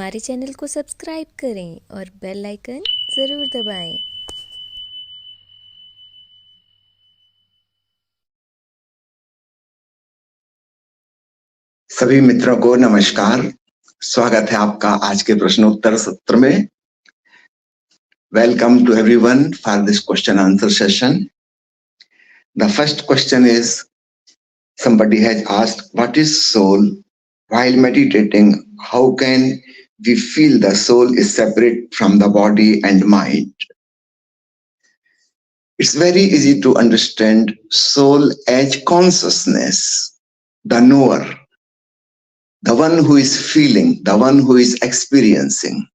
हमारे चैनल को सब्सक्राइब करें और बेल आइकन ज़रूर दबाएं। सभी मित्रों को नमस्कार। स्वागत है आपका आज के प्रश्नोत्तर सत्र में। Welcome to everyone for this question answer session. The first question is, somebody has asked, what is soul? While meditating, how can we feel the soul is separate from the body and mind? It's very easy to understand soul as consciousness, the knower, the one who is feeling, the one who is experiencing.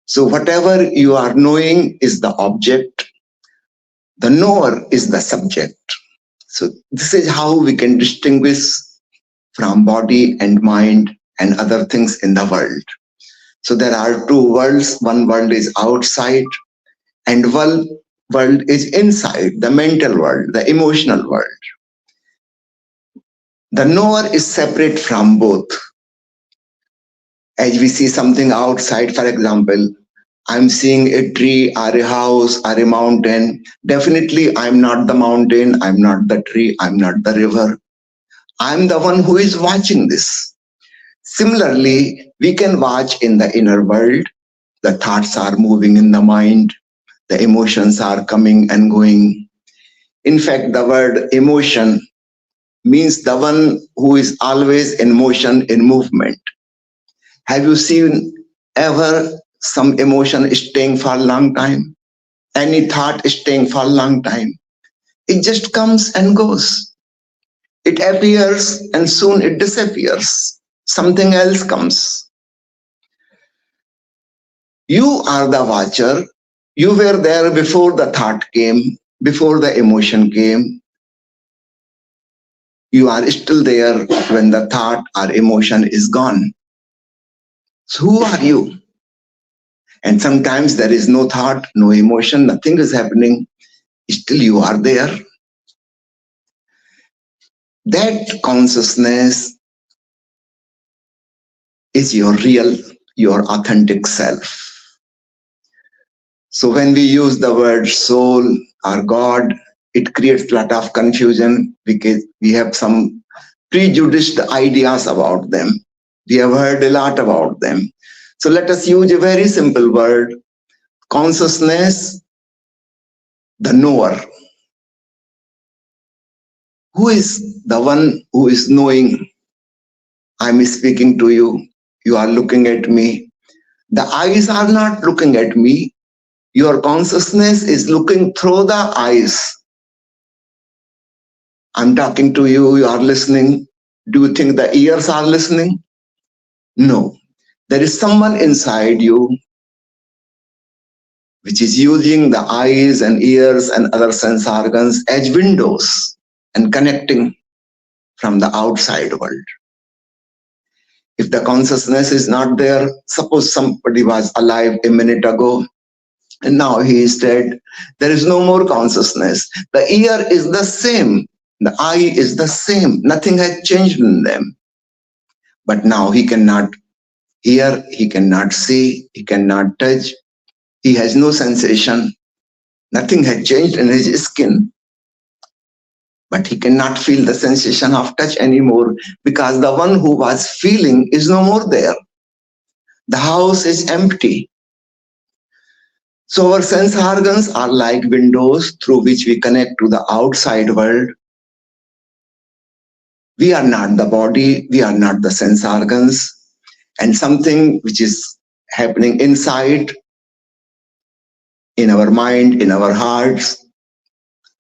So whatever you are knowing is the object, the knower is the subject. So this is how we can distinguish from body and mind and other things in the world. So there are two worlds. One world is outside and one world is inside, the mental world, the emotional world. The knower is separate from both. As we see something outside, for example, I'm seeing a tree or a house or a mountain. Definitely, I'm not the mountain, I'm not the tree, I'm not the river. I'm the one who is watching this. Similarly, we can watch in the inner world. The thoughts are moving in the mind. The emotions are coming and going. In fact, the word emotion means the one who is always in motion, in movement. Have you seen ever some emotion staying for a long time? Any thought staying for a long time? It just comes and goes. It appears and soon it disappears. Something else comes. You are the watcher. You were there before the thought came, before the emotion came. You are still there when the thought or emotion is gone. So who are you? And sometimes there is no thought, no emotion, nothing is happening. Still you are there. That consciousness is your real, your authentic self. So when we use the word soul or God, it creates a lot of confusion because we have some prejudiced ideas about them. We have heard a lot about them. So let us use a very simple word, consciousness, the knower. Who is the one who is knowing? I'm speaking to you. You are looking at me. The eyes are not looking at me. Your consciousness is looking through the eyes. I'm talking to you. You are listening. Do you think the ears are listening? No. There is someone inside you which is using the eyes and ears and other sense organs as windows and connecting from the outside world. If the consciousness is not there, suppose somebody was alive a minute ago and now he is dead, there is no more consciousness. The ear is the same, the eye is the same, nothing has changed in them. But now he cannot hear, he cannot see, he cannot touch, he has no sensation, nothing has changed in his skin. But he cannot feel the sensation of touch anymore because the one who was feeling is no more there. The house is empty. So our sense organs are like windows through which we connect to the outside world. We are not the body, we are not the sense organs, and something which is happening inside, in our mind, in our hearts,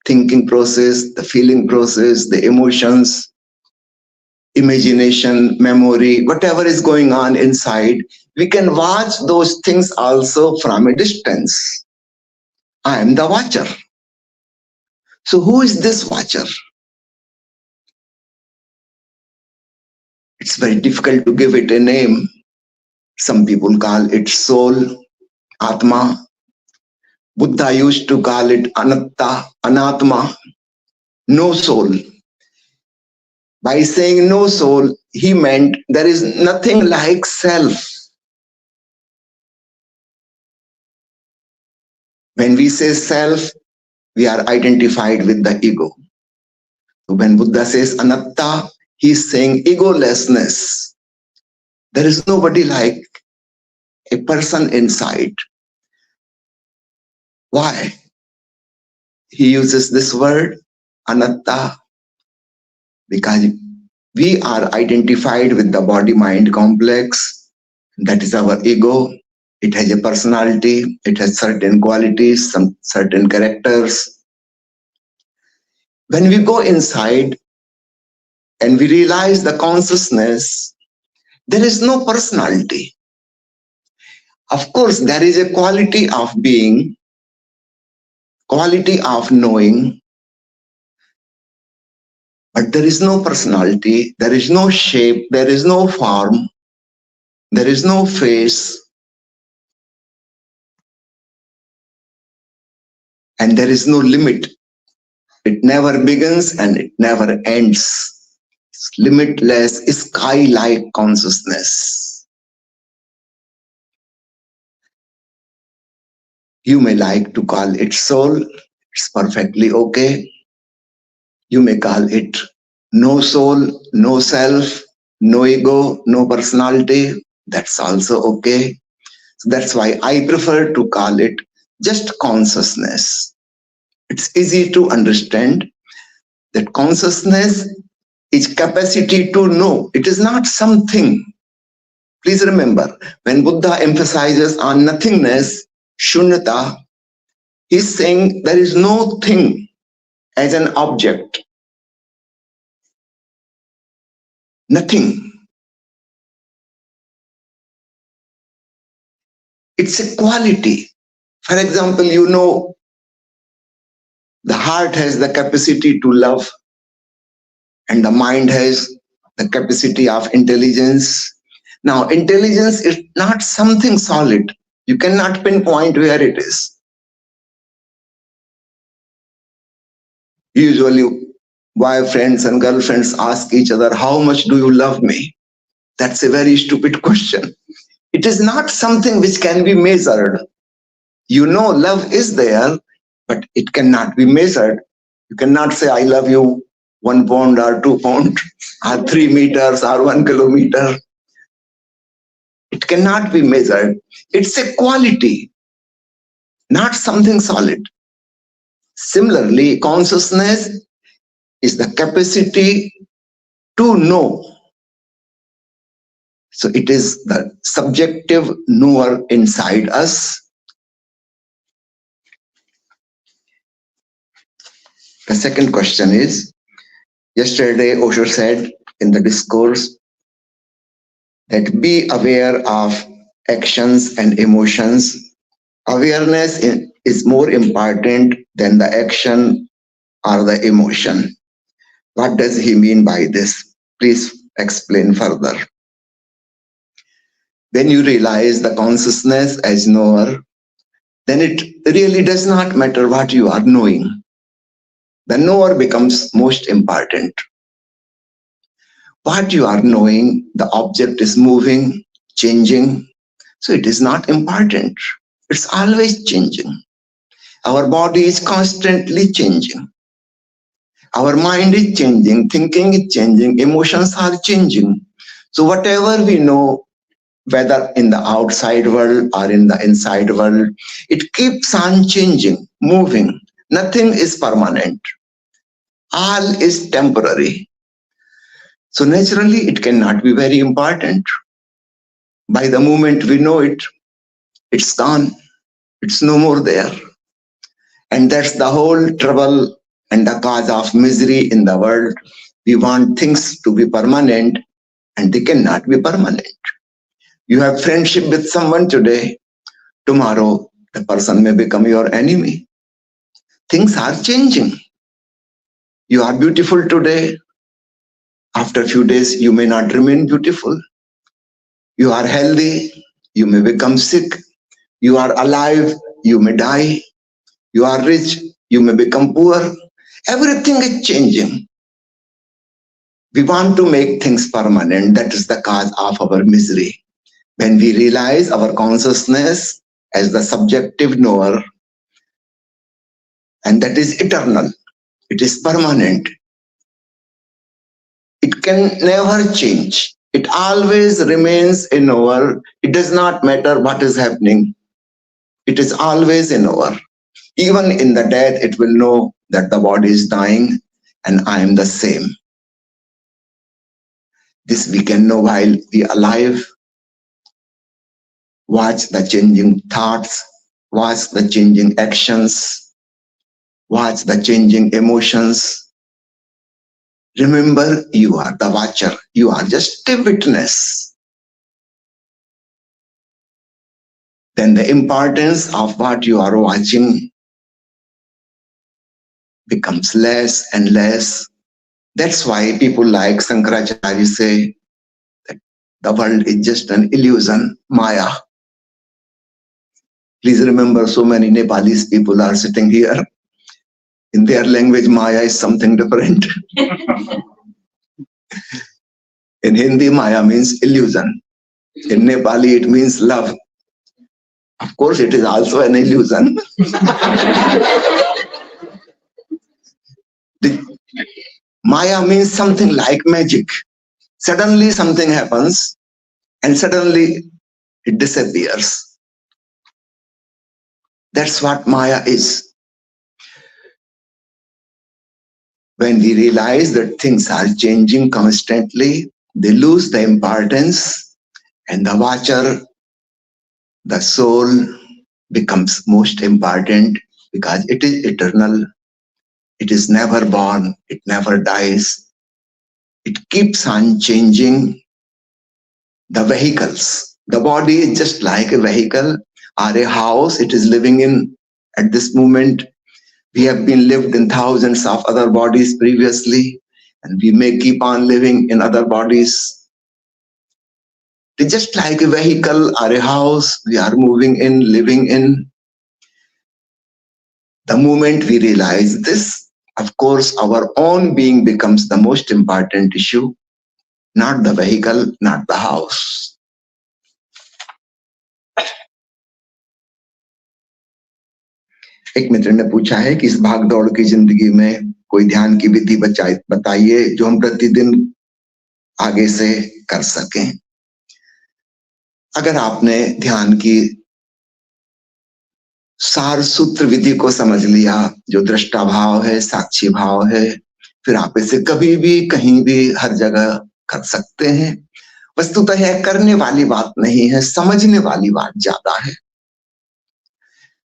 thinking process, the feeling process, the emotions, imagination, memory, whatever is going on inside, we can watch those things also from a distance. I am the watcher. So who is this watcher? It's very difficult to give it a name. Some people call it soul, Atma. Buddha used to call it Anatta, Anatma, no soul. By saying no soul, he meant there is nothing like self. When we say self, we are identified with the ego. So when Buddha says anatta, he is saying egolessness. There is nobody like a person inside. Why? He uses this word, anatta, because we are identified with the body-mind complex. That is our ego. It has a personality. It has certain qualities, some certain characters. When we go inside and we realize the consciousness, there is no personality. Of course, there is a quality of being, quality of knowing, but there is no personality, there is no shape, there is no form, there is no face, and there is no limit. It never begins and it never ends. It's limitless, sky-like consciousness. You may like to call it soul, it's perfectly okay. You may call it no soul, no self, no ego, no personality. That's also okay. So that's why I prefer to call it just consciousness. It's easy to understand that consciousness is capacity to know. It is not something. Please remember, when Buddha emphasizes on nothingness, shunyata, he's saying there is no thing as an object. Nothing. It's a quality. For example, you know, the heart has the capacity to love, and the mind has the capacity of intelligence. Now, intelligence is not something solid. You cannot pinpoint where it is. Usually, boyfriends and girlfriends ask each other, how much do you love me? That's a very stupid question. It is not something which can be measured. You know, love is there, but it cannot be measured. You cannot say, I love you 1 pound or 2 pound or 3 meters or 1 kilometer. It cannot be measured. It's a quality, not something solid. Similarly, consciousness is the capacity to know. So it is the subjective knower inside us. The second question is, yesterday Osho said in the discourse that be aware of actions and emotions. Awareness is more important than the action or the emotion. What does he mean by this? Please explain further. When you realize the consciousness as knower, then it really does not matter what you are knowing. The knower becomes most important. What you are knowing, the object is moving, changing, so it is not important. It's always changing. Our body is constantly changing. Our mind is changing, thinking is changing, emotions are changing. So whatever we know, whether in the outside world or in the inside world, it keeps on changing, moving. Nothing is permanent. All is temporary. So naturally, it cannot be very important. By the moment we know it, it's gone. It's no more there. And that's the whole trouble and the cause of misery in the world. We want things to be permanent, and they cannot be permanent. You have friendship with someone today, tomorrow the person may become your enemy. Things are changing. You are beautiful today. After a few days, you may not remain beautiful. You are healthy. You may become sick. You are alive. You may die. You are rich. You may become poor. Everything is changing. We want to make things permanent. That is the cause of our misery. When we realize our consciousness as the subjective knower, and that is eternal. It is permanent. It can never change. It always remains in our. It does not matter what is happening. It is always in our. Even in the death, it will know that the body is dying and I am the same. This we can know while we are alive. Watch the changing thoughts, watch the changing actions, watch the changing emotions. Remember, you are the watcher. You are just a witness. Then the importance of what you are watching becomes less and less. That's why people like Shankaracharya say that the world is just an illusion, Maya. Please remember, so many Nepalese people are sitting here. In their language, Maya is something different. In Hindi, Maya means illusion. In Nepali, it means love. Of course, it is also an illusion. Maya means something like magic. Suddenly something happens and suddenly it disappears. That's what Maya is. When we realize that things are changing constantly, they lose the importance, and the watcher, the soul, becomes most important because it is eternal. It is never born. It never dies. It keeps on changing. The vehicles, the body is just like a vehicle or a house it is living in at this moment. We have been lived in thousands of other bodies previously, and we may keep on living in other bodies. It's just like a vehicle or a house we are moving in, living in. The moment we realize this, of course, our own being becomes the most important issue, not the vehicle, not the house. एक मित्र ने पूछा है कि इस भागदौड़ की जिंदगी में कोई ध्यान की विधि बताइए जो हम प्रतिदिन आगे से कर सकें। अगर आपने ध्यान की सार सूत्र विधि को समझ लिया, जो दृष्टा भाव है, साक्षी भाव है, फिर आप इसे कभी भी कहीं भी हर जगह कर सकते हैं। वस्तुतः यह करने वाली बात नहीं है, समझने वाली बात ज्यादा है।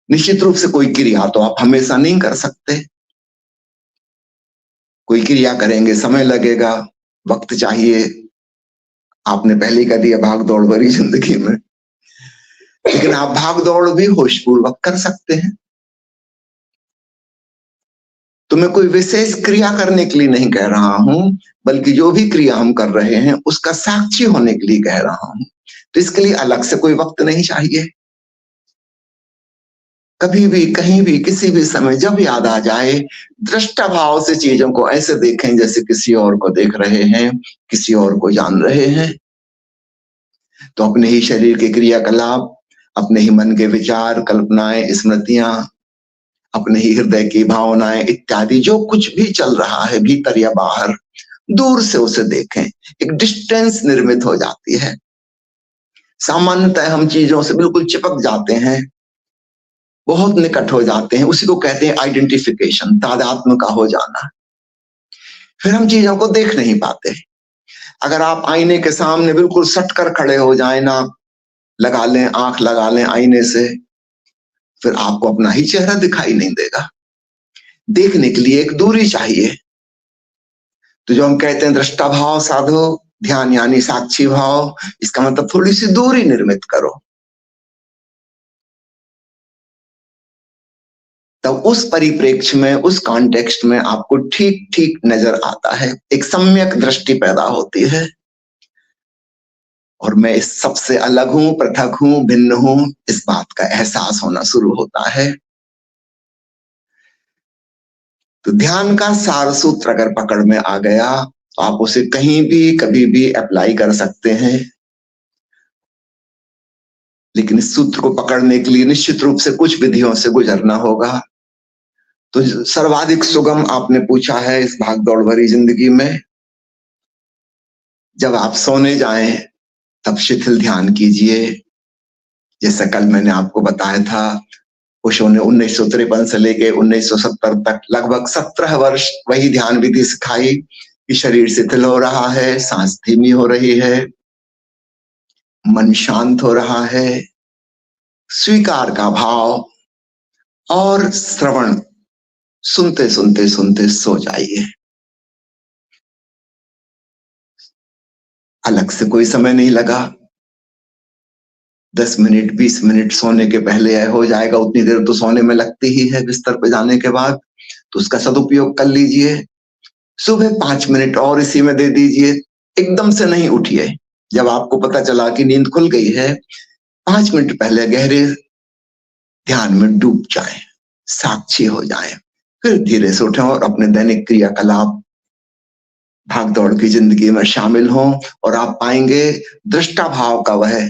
निश्चित रूप से कोई क्रिया तो आप हमेशा नहीं कर सकते। कोई क्रिया करेंगे समय लगेगा, वक्त चाहिए। आपने पहले कर दिया भाग दौड़ भरी जिंदगी में, लेकिन आप भाग दौड़ भी होशपूर्वक कर सकते हैं। तो मैं कोई विशेष क्रिया करने के लिए नहीं कह रहा हूं, बल्कि जो भी क्रिया हम कर रहे हैं उसका साक्षी होने के लिए कह रहा हूं। तो इसके लिए अलग से कोई वक्त नहीं चाहिए। कभी भी कहीं भी किसी भी समय जब याद आ जाए, दृष्टा भाव से चीजों को ऐसे देखें जैसे किसी और को देख रहे हैं, किसी और को जान रहे हैं। तो अपने ही शरीर के क्रियाकलाप, अपने ही मन के विचार, कल्पनाएं, स्मृतियां, अपने ही हृदय की भावनाएं इत्यादि जो कुछ भी चल रहा है भीतर या बाहर, दूर से उसे देखें। एक डिस्टेंस निर्मित हो जाती है। सामान्यतः हम चीजों से बिल्कुल चिपक जाते हैं, बहुत निकट हो जाते हैं। उसी को कहते हैं आइडेंटिफिकेशन, तादात्म्य का हो जाना। फिर हम चीजों को देख नहीं पाते। अगर आप आईने के सामने बिल्कुल सट कर खड़े हो जाए, ना लगा लें, आंख लगा लें आईने से, फिर आपको अपना ही चेहरा दिखाई नहीं देगा। देखने के लिए एक दूरी चाहिए। तो जो हम कहते हैं दृष्टा भाव साधो, ध्यान यानी साक्षी भाव, इसका मतलब थोड़ी सी दूरी निर्मित करो। तब उस परिप्रेक्ष्य में, उस कॉन्टेक्स्ट में आपको ठीक ठीक नजर आता है, एक सम्यक दृष्टि पैदा होती है। और मैं इस सबसे अलग हूं, पृथक हूं, भिन्न हूं, इस बात का एहसास होना शुरू होता है। तो ध्यान का सार सूत्र अगर पकड़ में आ गया तो आप उसे कहीं भी कभी भी अप्लाई कर सकते हैं। लेकिन इस सूत्र को पकड़ने के लिए निश्चित रूप से कुछ विधियों से गुजरना होगा। तो सर्वाधिक सुगम आपने पूछा है इस भागदौड़ भरी जिंदगी में, जब आप सोने जाएं तब शिथिल ध्यान कीजिए। जैसा कल मैंने आपको बताया था, ओशो ने 1953 से लेके 1970 तक लगभग 17 वर्ष वही ध्यान विधि सिखाई कि शरीर शिथिल हो रहा है, सांस धीमी हो रही है, मन शांत हो रहा है, स्वीकार का भाव और श्रवण, सुनते सुनते सुनते सो जाइए। अलग से कोई समय नहीं लगा, 10 मिनट 20 मिनट सोने के पहले हो जाएगा, उतनी देर तो सोने में लगती ही है बिस्तर पे जाने के बाद, तो उसका सदुपयोग कर लीजिए। सुबह 5 मिनट और इसी में दे दीजिए। एकदम से नहीं उठिए, जब आपको पता चला कि नींद खुल गई है 5 मिनट पहले गहरे ध्यान में डूब जाएं, साक्षी हो जाएं, फिर धीरे से उठें और अपने दैनिक क्रियाकलाप भागदौड़ की जिंदगी में शामिल हों, और आप पाएंगे दृष्टा भाव का वह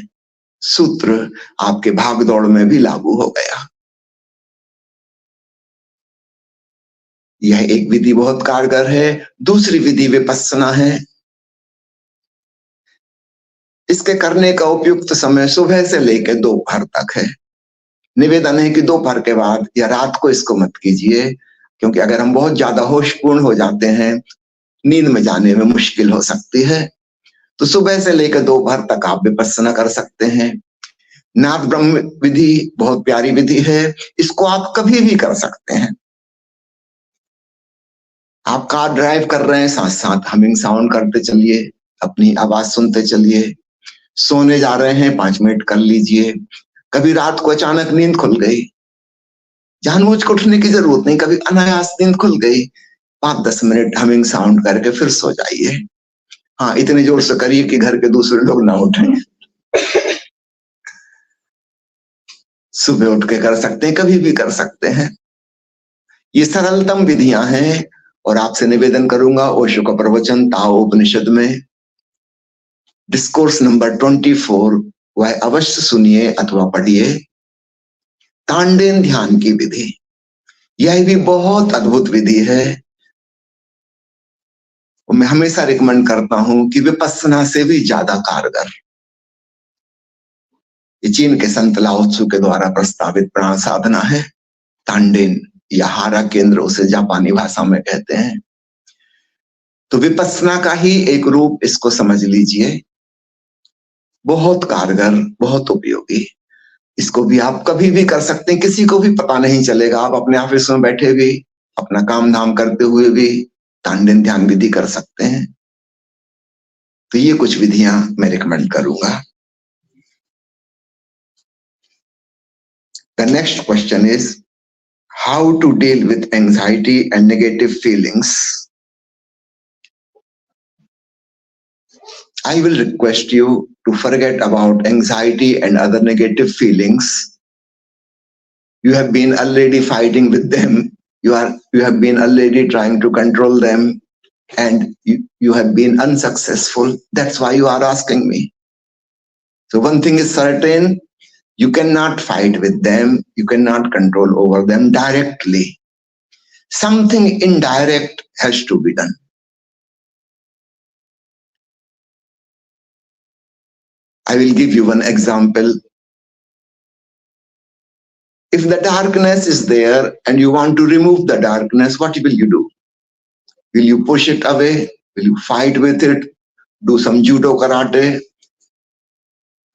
सूत्र आपके भागदौड़ में भी लागू हो गया। यह एक विधि बहुत कारगर है। दूसरी विधि विपस्सना है। इसके करने का उपयुक्त समय सुबह से लेकर दोपहर तक है। निवेदन है कि दोपहर के बाद या रात को इसको मत कीजिए, क्योंकि अगर हम बहुत ज्यादा होशपूर्ण हो जाते हैं नींद में जाने में मुश्किल हो सकती है। तो सुबह से लेकर दोपहर तक आप विपस्सना कर सकते हैं। नाद ब्रह्म विधि बहुत प्यारी विधि है, इसको आप कभी भी कर सकते हैं। आप कार ड्राइव कर रहे हैं, साथ साथ हमिंग साउंड करते चलिए, अपनी आवाज सुनते चलिए। सोने जा रहे हैं 5 मिनट कर लीजिए। कभी रात को अचानक नींद खुल गई, जानबूझ के उठने की जरूरत नहीं, कभी अनायास नींद खुल गई, 5-10 मिनट हमिंग साउंड करके फिर सो जाइए। हाँ, इतने जोर से करिए कि घर के दूसरे लोग ना उठें। सुबह उठ के कर सकते हैं, कभी भी कर सकते हैं। ये सरलतम विधियां हैं, और आपसे निवेदन करूंगा ओशो का प्रवचन ताओ उपनिषद में डिस्कोर्स नंबर 24 वह अवश्य सुनिए अथवा पढ़िए। तांडेन ध्यान की विधि, यह भी बहुत अद्भुत विधि है। मैं हमेशा रिकमेंड करता हूं कि विपस्सना से भी ज्यादा कारगर। ये चीन के संत लाओ त्सु के द्वारा प्रस्तावित प्राण साधना है। तांडेन या हारा केंद्र उसे जापानी भाषा में कहते हैं। तो विपस्सना का ही एक रूप इसको समझ लीजिए। बहुत कारगर, बहुत उपयोगी। इसको भी आप कभी भी कर सकते हैं, किसी को भी पता नहीं चलेगा। आप अपने ऑफिस में बैठे भी, अपना काम धाम करते हुए भी तांडेन ध्यान विधि कर सकते हैं। तो ये कुछ विधियां मैं रिकमेंड करूंगा। The next question is how to deal with anxiety and negative feelings. I will request you to forget about anxiety and other negative feelings. You have been already fighting with them. You have been already trying to control them, and you have been unsuccessful. That's why you are asking me. So one thing is certain, you cannot fight with them. You cannot control over them directly. Something indirect has to be done. I will give you one example. If the darkness is there and you want to remove the darkness, what will you do? Will you push it away? Will you fight with it? Do some judo karate?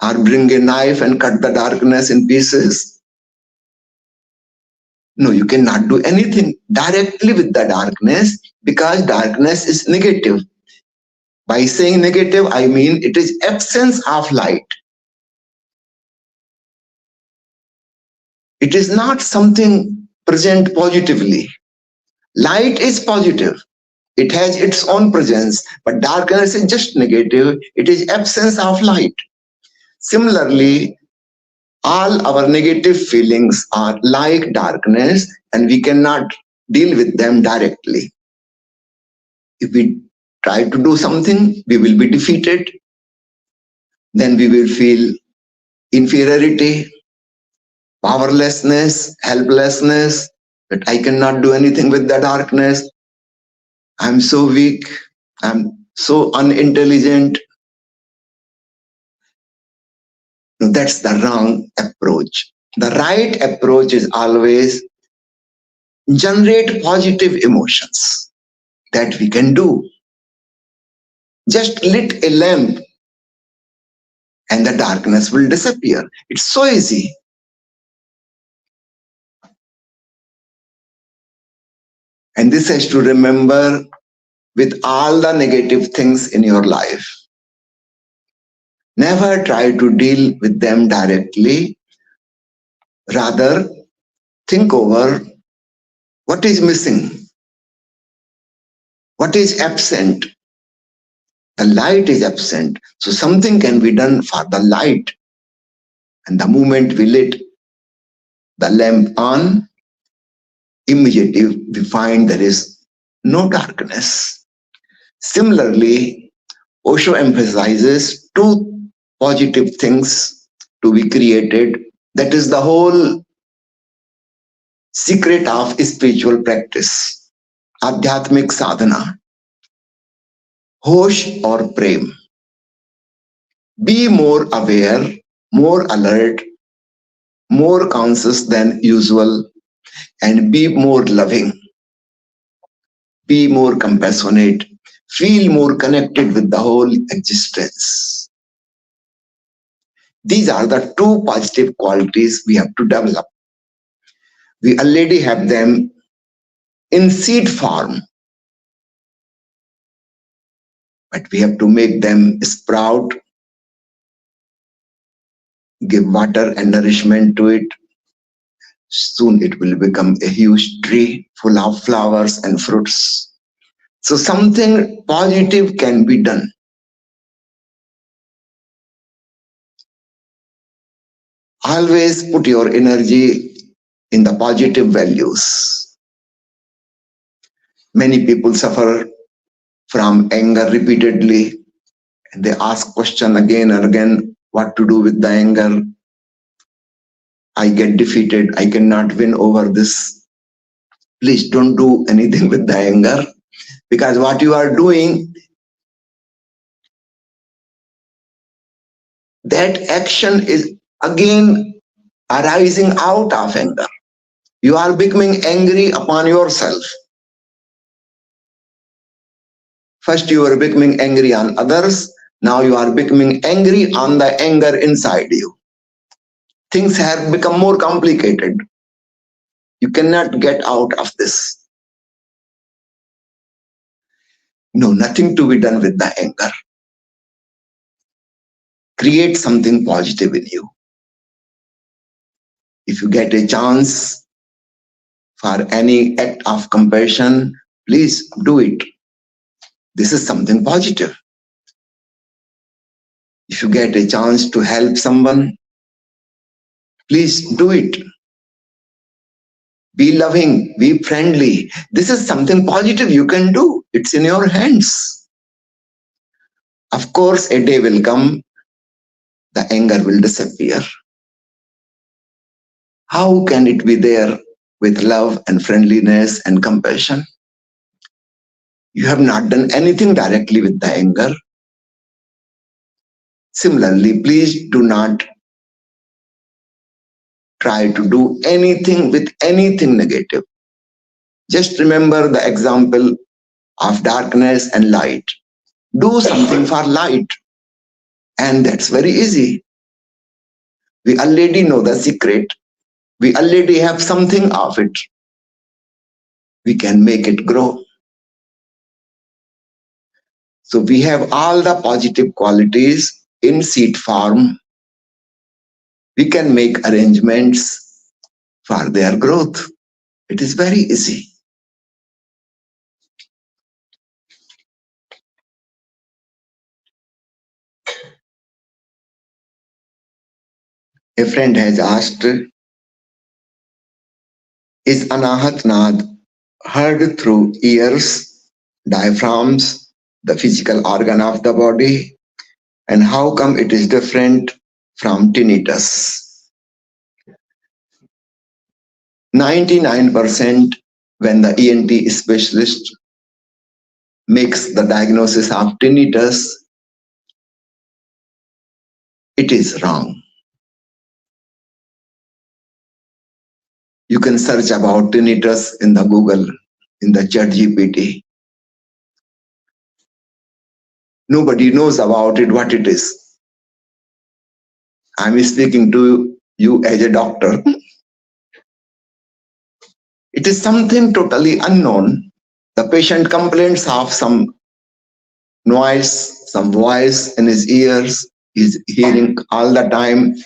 Or bring a knife and cut the darkness in pieces? No, you cannot do anything directly with the darkness, because darkness is negative. By saying negative, I mean it is absence of light. It is not something present positively. Light is positive. It has its own presence, but darkness is just negative. It is absence of light. Similarly, all our negative feelings are like darkness, and we cannot deal with them directly. If we try to do something, we will be defeated. Then we will feel inferiority, powerlessness, helplessness, that I cannot do anything with the darkness. I'm so weak. I'm so unintelligent. No, that's the wrong approach. The right approach is always generate positive emotions that we can do. Just lit a lamp and the darkness will disappear. It's so easy. And this has to remember with all the negative things in your life. Never try to deal with them directly. Rather, think over what is missing, what is absent. The light is absent. So something can be done for the light. And the moment we lit the lamp on, immediately we find there is no darkness. Similarly, Osho emphasizes two positive things to be created. That is the whole secret of spiritual practice, Adhyatmik sadhana, Hosh or Prem. Be more aware, more alert, more conscious than usual, and be more loving, be more compassionate, feel more connected with the whole existence. These are the two positive qualities we have to develop. We already have them in seed form, but we have to make them sprout, give water and nourishment to it. Soon it will become a huge tree full of flowers and fruits. So something positive can be done. Always put your energy in the positive values. Many people suffer from anger repeatedly. And they ask question again and again, what to do with the anger? I get defeated. I cannot win over this. Please don't do anything with the anger, because what you are doing, that action is again arising out of anger. You are becoming angry upon yourself. First you are becoming angry on others. Now you are becoming angry on the anger inside you. Things have become more complicated. You cannot get out of this. No, nothing to be done with the anger. Create something positive in you. If you get a chance for any act of compassion, please do it. This is something positive. If you get a chance to help someone, please do it. Be loving, be friendly. This is something positive you can do. It's in your hands. Of course, a day will come, the anger will disappear. How can it be there with love and friendliness and compassion? You have not done anything directly with the anger. Similarly, please do not try to do anything with anything negative. Just remember the example of darkness and light. Do something for light. And that's very easy. We already know the secret. We already have something of it. We can make it grow. So we have all the positive qualities in seed form. We can make arrangements for their growth. It is very easy. A friend has asked, is Anahat Nad heard through ears, diaphragms, the physical organ of the body, and how come it is different from tinnitus? 99% when the ENT specialist makes the diagnosis of tinnitus, it is wrong. You can search about tinnitus in the Google, in the ChatGPT. Nobody knows about it, what it is. I'm speaking to you as a doctor. It is something totally unknown. The patient complains of some noise, some voice in his ears. He's hearing all the time.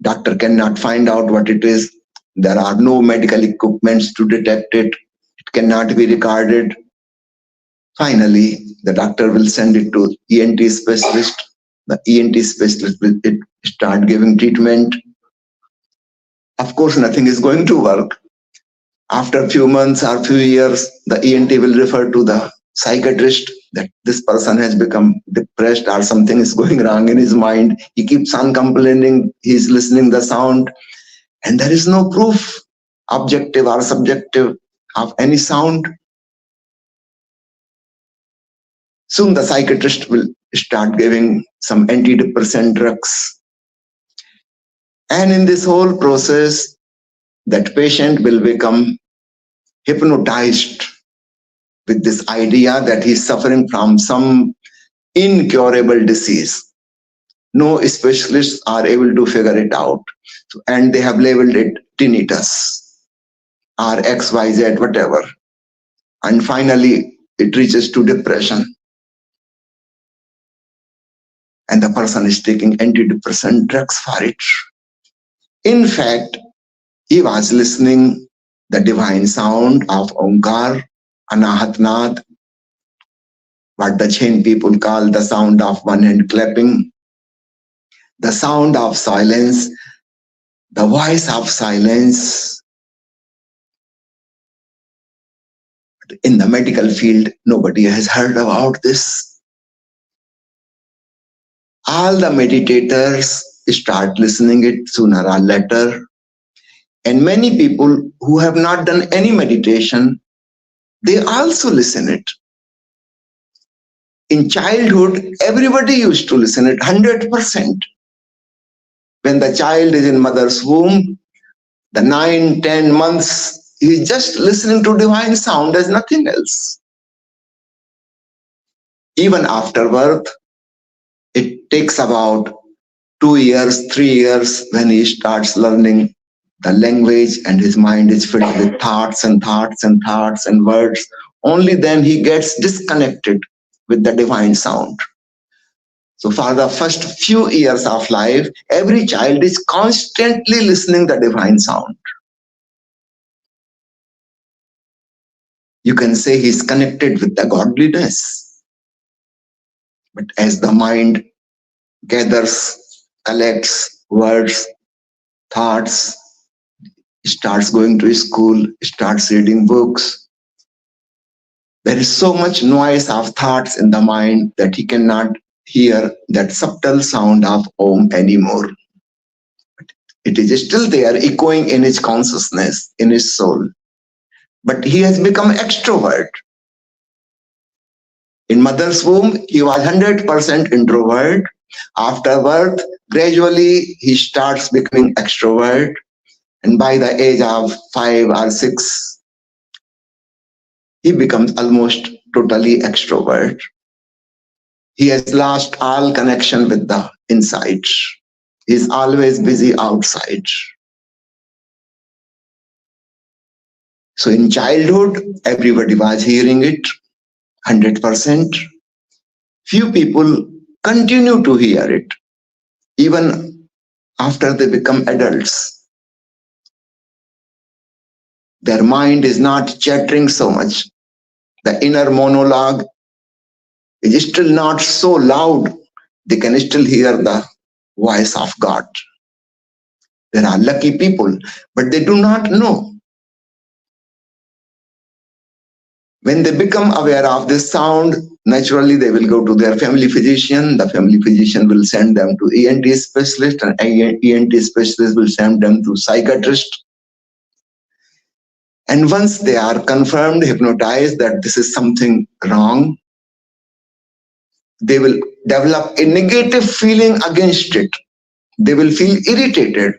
Doctor cannot find out what it is. There are no medical equipments to detect it. It cannot be recorded. Finally, the doctor will send it to ENT specialist. The ENT specialist will start giving treatment. Of course, nothing is going to work. After a few months or few years, the ENT will refer to the psychiatrist that this person has become depressed or something is going wrong in his mind. He keeps on complaining, he's listening the sound, and there is no proof, objective or subjective, of any sound. Soon the psychiatrist will start giving some antidepressant drugs. And in this whole process, that patient will become hypnotized with this idea that he's suffering from some incurable disease. No specialists are able to figure it out. And they have labeled it tinnitus or XYZ, whatever. And finally, it reaches to depression. And the person is taking antidepressant drugs for it. In fact, he was listening the divine sound of Omkar, Anahatnath, what the Jain people call the sound of one hand clapping, the sound of silence, the voice of silence. In the medical field, nobody has heard about this. All the meditators start listening it sooner or later. And many people who have not done any meditation, they also listen it. In childhood, everybody used to listen it 100%. When the child is in mother's womb, the 9-10 months, he is just listening to divine sound as nothing else. Even after birth, it takes about 2 years, 3 years when he starts learning the language and his mind is filled with thoughts and thoughts and thoughts and words. Only then he gets disconnected with the divine sound. So for the first few years of life, every child is constantly listening the divine sound. You can say he's connected with the godliness. But as the mind gathers, collects words, thoughts, starts going to school, starts reading books, there is so much noise of thoughts in the mind that he cannot hear that subtle sound of Om anymore. It is still there, echoing in his consciousness, in his soul. But he has become extrovert. In mother's womb, he was 100% introvert. After birth, gradually he starts becoming extrovert. And by the age of 5 or 6, he becomes almost totally extrovert. He has lost all connection with the inside. He is always busy outside. So in childhood, everybody was hearing it 100%. Few people continue to hear it even after they become adults. Their mind is not chattering so much. The inner monologue is still not so loud. They can still hear the voice of God. There are lucky people, but they do not know. When they become aware of this sound, naturally they will go to their family physician. The family physician will send them to ENT specialist, and ENT specialist will send them to psychiatrist. And once they are confirmed, hypnotized that this is something wrong, they will develop a negative feeling against it. They will feel irritated.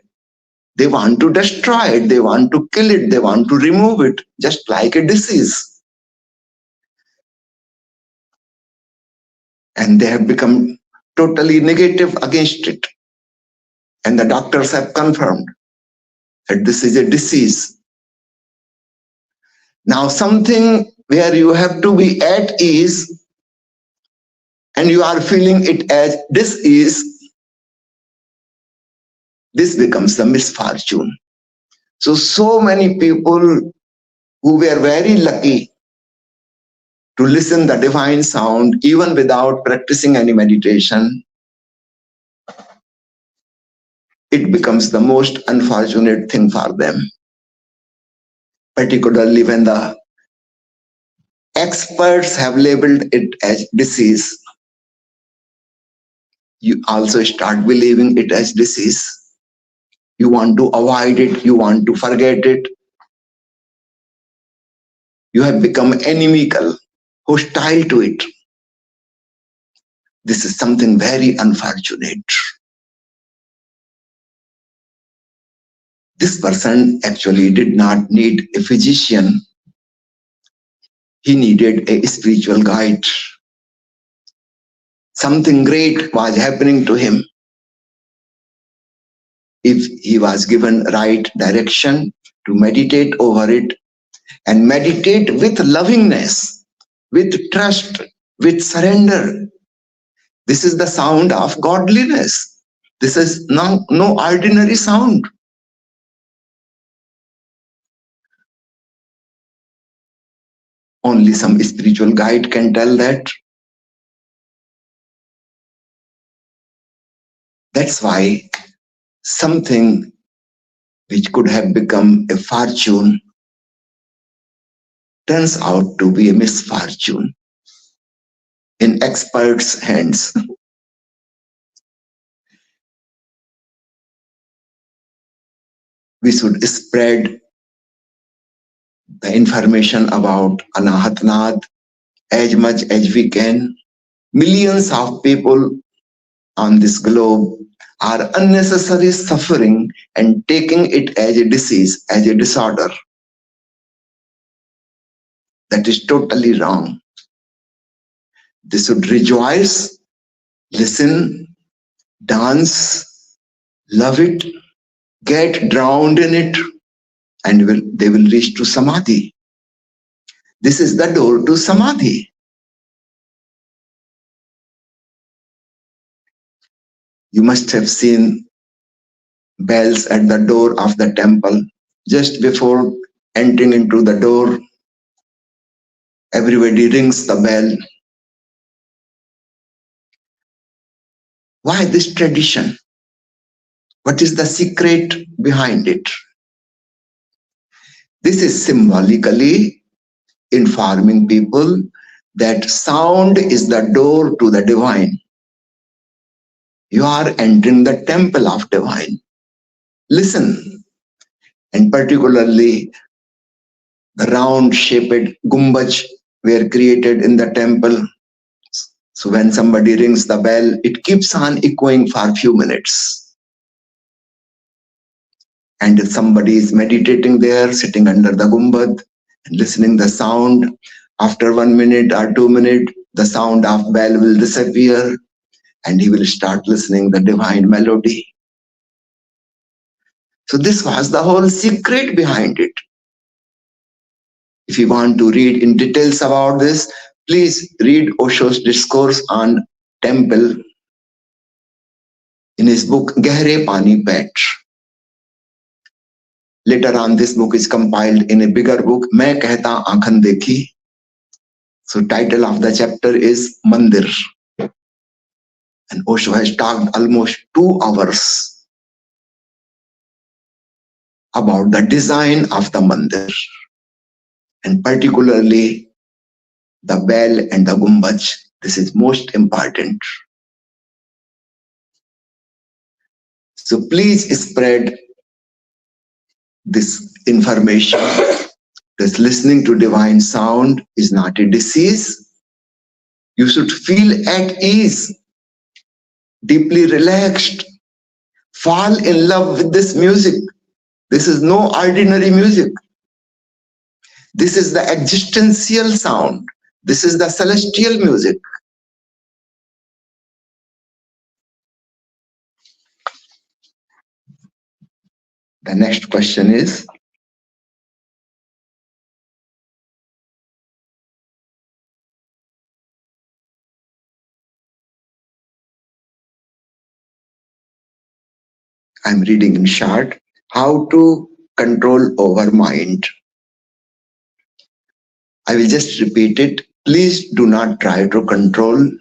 They want to destroy it. They want to kill it. They want to remove it, just like a disease. And they have become totally negative against it. And the doctors have confirmed that this is a disease. Now, something where you have to be at ease and you are feeling it as dis-ease, this becomes the misfortune. So many people who were very lucky to listen the divine sound even without practicing any meditation, it becomes the most unfortunate thing for them. Particularly when the experts have labeled it as disease, you also start believing it as disease. You want to avoid it, you want to forget it. You have become inimical, hostile to it. This is something very unfortunate. This person actually did not need a physician. He needed a spiritual guide. Something great was happening to him. If he was given right direction to meditate over it, and meditate with lovingness, with trust, with surrender. This is the sound of godliness. This is no ordinary sound. Only some spiritual guide can tell that. That's why something which could have become a fortune turns out to be a misfortune in experts' hands. We should spread the information about Anahatnath as much as we can. Millions of people on this globe are unnecessarily suffering and taking it as a disease, as a disorder. That is totally wrong. They should rejoice, listen, dance, love it, get drowned in it, and they will reach to Samadhi. This is the door to Samadhi. You must have seen bells at the door of the temple. Just before entering into the door, everybody rings the bell. Why this tradition? What is the secret behind it? This is symbolically informing people that sound is the door to the divine. You are entering the temple of divine. Listen, and particularly the round-shaped gumbaj were created in the temple. So when somebody rings the bell, it keeps on echoing for a few minutes. And if somebody is meditating there, sitting under the gumbad, and listening the sound, after 1 minute or 2 minutes, the sound of bell will disappear, and he will start listening the divine melody. So this was the whole secret behind it. If you want to read in details about this, please read Osho's discourse on temple in his book Gehre Pani Pet. Later on, this book is compiled in a bigger book, Main Kehta Aankhan Dekhi. So title of the chapter is Mandir. And Osho has talked almost 2 hours about the design of the mandir, and particularly the bell and the gumbaj. This is most important. So please spread this information This listening to divine sound is not a disease. You should feel at ease, deeply relaxed, fall in love with this music. This is no ordinary music. This is the existential sound. This is the celestial music. The next question is, I'm reading in short, how to control over mind. I will just repeat it. Please do not try to control.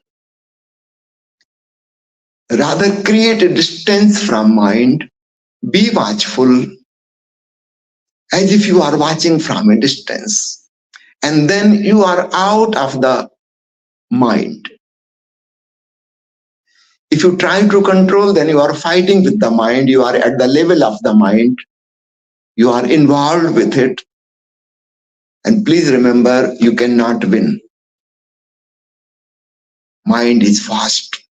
Rather, create a distance from mind. Be watchful as if you are watching from a distance. And then you are out of the mind. If you try to control, then you are fighting with the mind. You are at the level of the mind. You are involved with it. And please remember, you cannot win. Mind is fast.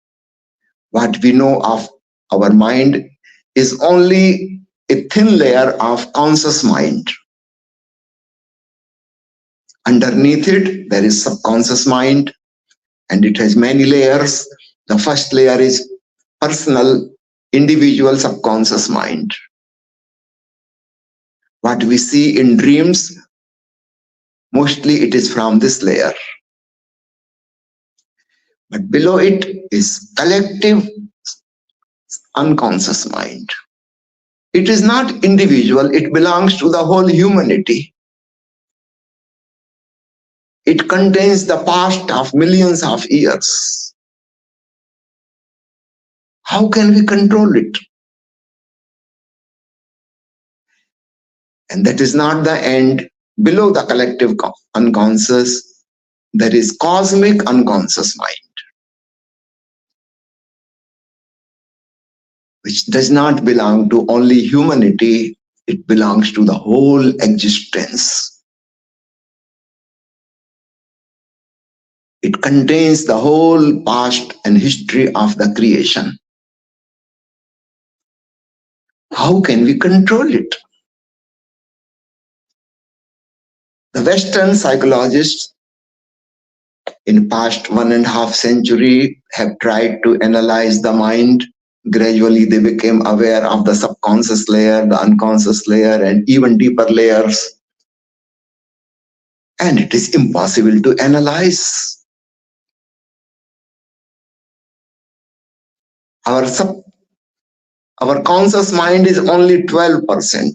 What we know of our mind is only a thin layer of conscious mind. Underneath it, there is subconscious mind, and it has many layers. The first layer is personal, individual subconscious mind. What we see in dreams, mostly it is from this layer. But below it is collective unconscious mind. It is not individual, it belongs to the whole humanity. It contains the past of millions of years. How can we control it? And that is not the end. Below the collective unconscious, there is cosmic unconscious mind, which does not belong to only humanity, it belongs to the whole existence. It contains the whole past and history of the creation. How can we control it? The Western psychologists in past 1.5 century have tried to analyze the mind. Gradually they became aware of the subconscious layer, the unconscious layer, and even deeper layers. And it is impossible to analyze. Our conscious mind is only 12%.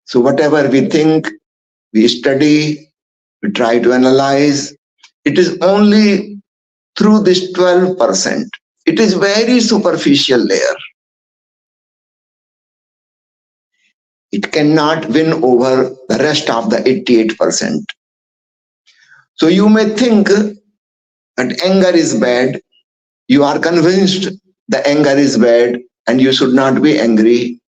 So whatever we think, we study, we try to analyze, it is only through this 12%. It is very superficial layer. It cannot win over the rest of the 88%. So you may think that anger is bad. You are convinced the anger is bad and you should not be angry.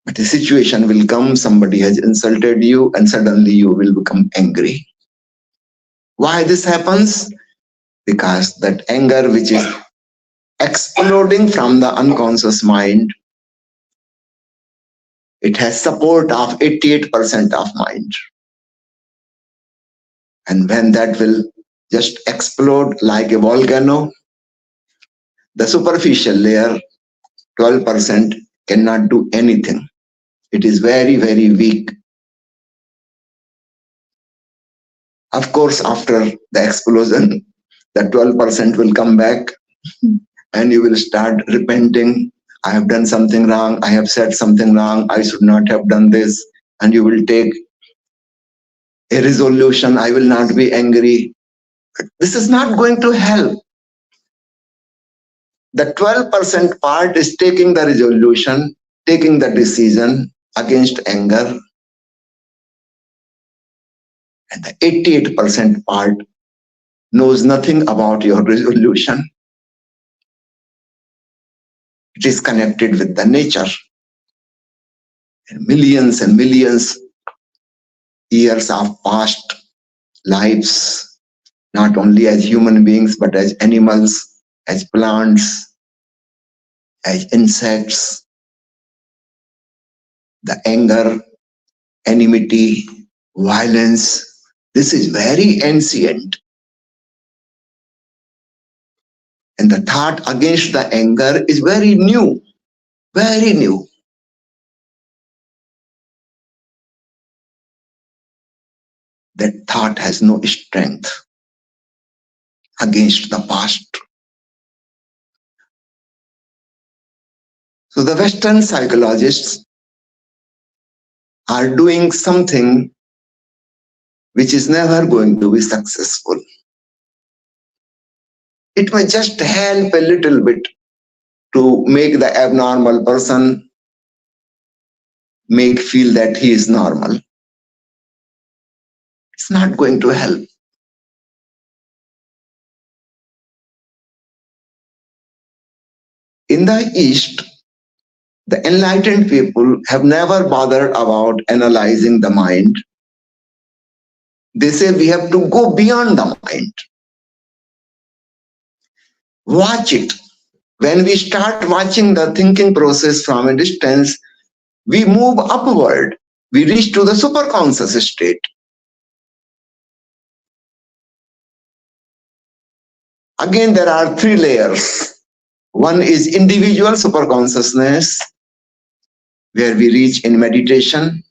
But a situation will come, somebody has insulted you, and suddenly you will become angry. Why this happens? Because that anger which is exploding from the unconscious mind, it has support of 88% of mind. And when that will just explode like a volcano, the superficial layer, 12%, cannot do anything. It is very, very weak. Of course, after the explosion, the 12% will come back and you will start repenting. I have done something wrong. I have said something wrong. I should not have done this. And you will take a resolution. I will not be angry. This is not going to help. The 12% part is taking the resolution, taking the decision against anger. And the 88% part knows nothing about your resolution. It is connected with the nature. And millions years of past lives, not only as human beings, but as animals, as plants, as insects, the anger, enmity, violence. This is very ancient. And the thought against the anger is very new, very new. That thought has no strength against the past. So the Western psychologists are doing something which is never going to be successful. It may just help a little bit to make the abnormal person make feel that he is normal. It's not going to help. In the East, the enlightened people have never bothered about analyzing the mind. They say we have to go beyond the mind. Watch it. When we start watching the thinking process from a distance, we move upward. We reach to the superconscious state. Again, there are three layers. One is individual superconsciousness, where we reach in meditation.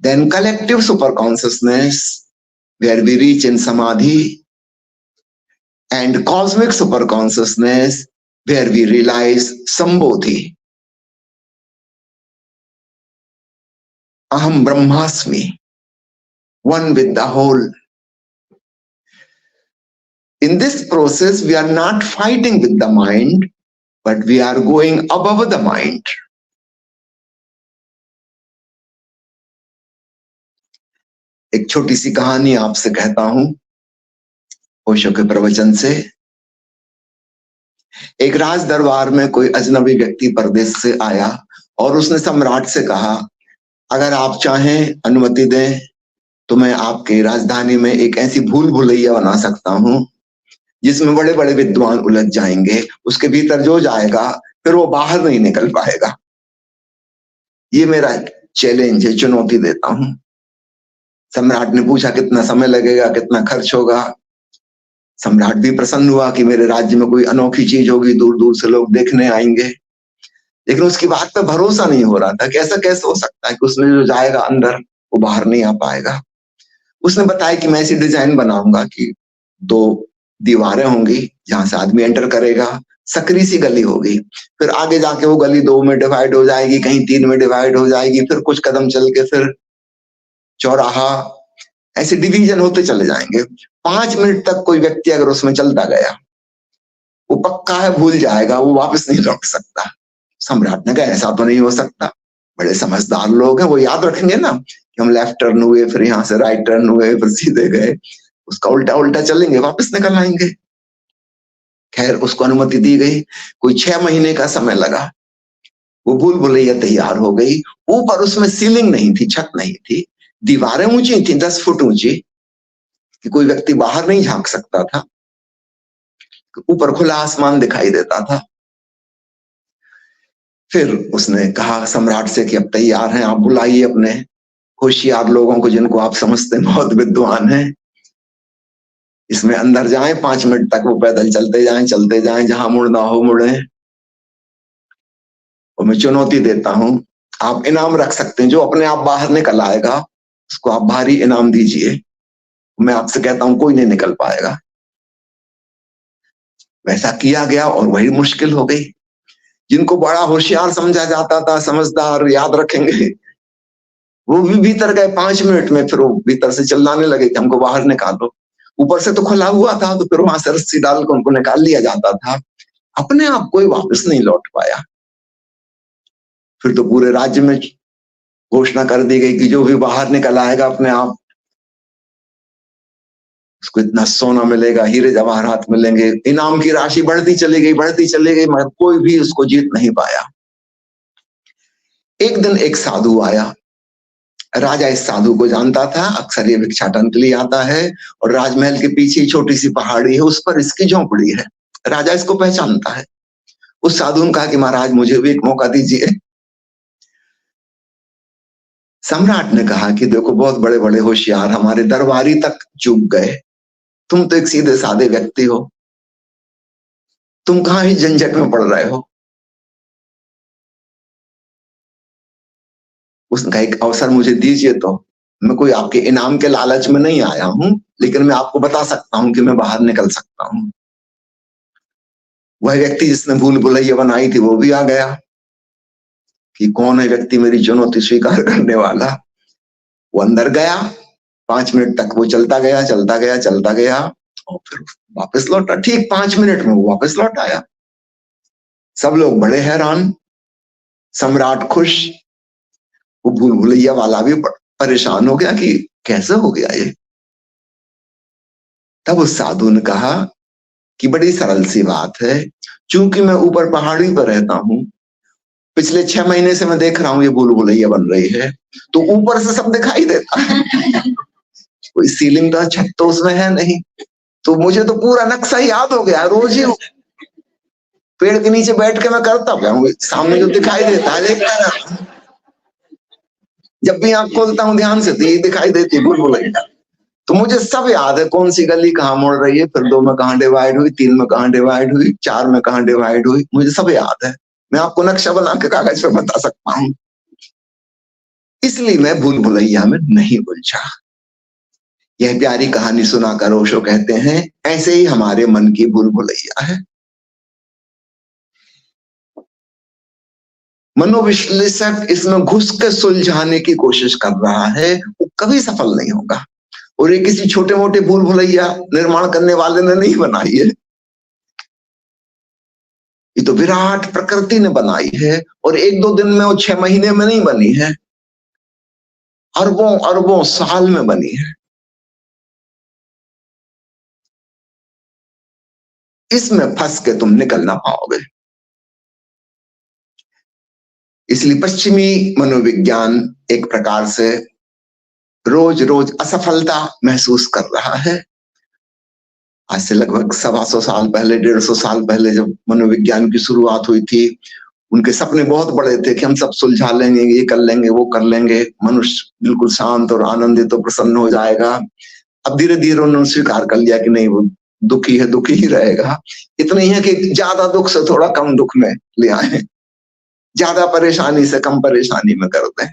Then collective superconsciousness, where we reach in samadhi. And cosmic superconsciousness, where we realize sambodhi. Aham Brahmasmi, one with the whole. In this process, we are not fighting with the mind, but we are going above the mind. एक छोटी सी कहानी आपसे कहता हूं ओशो के प्रवचन से। एक राज दरबार में कोई अजनबी व्यक्ति परदेश से आया और उसने सम्राट से कहा, अगर आप चाहें अनुमति दें तो मैं आपके राजधानी में एक ऐसी भूल भुलैया बना सकता हूं जिसमें बड़े बड़े विद्वान उलझ जाएंगे। उसके भीतर जो जाएगा फिर वो बाहर नहीं निकल पाएगा। ये मेरा चैलेंज है, चुनौती देता हूं। सम्राट ने पूछा कितना समय लगेगा, कितना खर्च होगा। सम्राट भी प्रसन्न हुआ कि मेरे राज्य में कोई अनोखी चीज होगी, दूर दूर से लोग देखने आएंगे। लेकिन उसकी बात पे भरोसा नहीं हो रहा था कि ऐसा कैसे हो सकता है कि उसमें जो जाएगा अंदर वो बाहर नहीं आ पाएगा। उसने बताया कि मैं ऐसी डिजाइन बनाऊंगा कि 2 दीवारें होंगी जहां से आदमी एंटर करेगा, सकरी सी गली होगी, फिर आगे जाके वो गली 2 में डिवाइड हो जाएगी, कहीं 3 में डिवाइड हो जाएगी, फिर कुछ कदम चल के फिर चौराहा, ऐसे डिवीजन होते चले जाएंगे। 5 मिनट तक कोई व्यक्ति अगर उसमें चलता गया, वो पक्का है भूल जाएगा, वो वापस नहीं लौट सकता। सम्राट ने कहा ऐसा तो नहीं हो सकता, बड़े समझदार लोग हैं, वो याद रखेंगे ना कि हम लेफ्ट टर्न हुए, फिर यहाँ से राइट टर्न हुए, फिर सीधे गए, उसका उल्टा उल्टा चलेंगे, वापस निकल आएंगे। खैर उसको अनुमति दी गई। कोई 6 महीने का समय लगा, वो भूल भुलैया तैयार हो गई। ऊपर उसमें सीलिंग नहीं थी, छत नहीं थी, दीवारें ऊंची थी 10 फुट ऊंची कि कोई व्यक्ति बाहर नहीं झांक सकता था। ऊपर खुला आसमान दिखाई देता था। फिर उसने कहा सम्राट से कि अब तैयार हैं, आप बुलाइए अपने होशियार लोगों को जिनको आप समझते हैं बहुत विद्वान हैं, इसमें अंदर जाएं। 5 मिनट तक वो पैदल चलते जाएं, जहां मुड़ना हो मुड़े। और मैं चुनौती देता हूं, आप इनाम रख सकते हैं, जो अपने आप बाहर निकल आएगा उसको आप भारी इनाम दीजिए। मैं आपसे कहता हूं कोई नहीं निकल पाएगा। वैसा किया गया और वही मुश्किल हो गई। जिनको बड़ा होशियार समझा जाता था, समझदार, याद रखेंगे, वो भी भीतर गए 5 मिनट में, फिर वो भीतर से चिल्लाने लगे कि हमको बाहर निकालो। ऊपर से तो खुला हुआ था, तो फिर वहां से रस्सी डाल कर उनको निकाल लिया जाता था। अपने आप कोई वापस नहीं लौट पाया। फिर तो पूरे राज्य में घोषणा कर दी गई कि जो भी बाहर निकल आएगा अपने आप उसको इतना सोना मिलेगा, हीरे जवाहरात मिलेंगे, इनाम की राशि बढ़ती चली गई, मगर कोई भी उसको जीत नहीं पाया। एक दिन एक साधु आया। राजा इस साधु को जानता था, अक्सर ये भिक्षाटन के लिए आता है, और राजमहल के पीछे छोटी सी पहाड़ी है, उस पर इसकी झोंपड़ी है। राजा इसको पहचानता है। उस साधु ने कहा कि महाराज मुझे भी एक मौका दीजिए। सम्राट ने कहा कि देखो, बहुत बड़े बड़े होशियार हमारे दरबारी तक चूक गए, तुम तो एक सीधे साधे व्यक्ति हो, तुम कहां ही झंझट में पड़ रहे हो। उसने कहा एक अवसर मुझे दीजिए, तो मैं कोई आपके इनाम के लालच में नहीं आया हूं, लेकिन मैं आपको बता सकता हूं कि मैं बाहर निकल सकता हूं। वह व्यक्ति जिसने भूल भुलैया बनाई थी वो भी आ गया कि कौन है व्यक्ति मेरी चुनौती स्वीकार करने वाला। वो अंदर गया, 5 मिनट तक वो चलता गया और फिर वापस लौटा। ठीक 5 मिनट में वो वापस लौट आया। सब लोग बड़े हैरान, सम्राट खुश, वो भूल भुलैया वाला भी परेशान हो गया कि कैसे हो गया ये। तब उस साधु ने कहा कि बड़ी सरल सी बात है, चूंकि मैं ऊपर पहाड़ी पर रहता हूं, पिछले 6 महीने से मैं देख रहा हूं ये भूल भुलैया बन रही है, तो ऊपर से सब दिखाई देता है। कोई सीलिंग का छत तो उसमें है नहीं, तो मुझे तो पूरा नक्शा याद हो गया। रोज ही पेड़ के नीचे बैठ के मैं करता हूँ, सामने जो दिखाई देता है देखता रहता हूं। जब भी आंख खोलता हूँ ध्यान से तो ये दिखाई देती भूल भुलैया। तो मुझे सब याद है, कौन सी गली कहाँ मुड़ रही है, फिर 2 में कहाँ डिवाइड हुई, 3 में कहाँ डिवाइड हुई, 4 में कहाँ डिवाइड हुई, मुझे सब याद है। मैं आपको नक्शा बना के कागज पे बता सकता हूँ। इसलिए मैं भूल भुलैया में नहीं उलझा। यह प्यारी कहानी सुनाकर ओशो कहते हैं, ऐसे ही हमारे मन की भूल भुलैया है। मनोविश्लेषक इसमें घुस के सुलझाने की कोशिश कर रहा है, वो कभी सफल नहीं होगा। और ये किसी छोटे मोटे भूल भुलैया निर्माण करने वाले ने नहीं बनाई है, ये तो विराट प्रकृति ने बनाई है। और 1-2 दिन में और 6 महीने में नहीं बनी है, अरबों अरबों साल में बनी है। इसमें फंस के तुम निकल ना पाओगे। इसलिए पश्चिमी मनोविज्ञान एक प्रकार से रोज रोज असफलता महसूस कर रहा है। आज से लगभग 125 साल पहले, 150 साल पहले जब मनोविज्ञान की शुरुआत हुई थी, उनके सपने बहुत बड़े थे कि हम सब सुलझा लेंगे, ये कर लेंगे, वो कर लेंगे, मनुष्य बिल्कुल शांत और आनंदित और प्रसन्न हो जाएगा। अब धीरे धीरे उन्होंने स्वीकार कर लिया कि नहीं, वो दुखी है, दुखी ही रहेगा। इतना ही है कि ज्यादा दुख से थोड़ा कम दुख में ले आए, ज्यादा परेशानी से कम परेशानी में कर दें,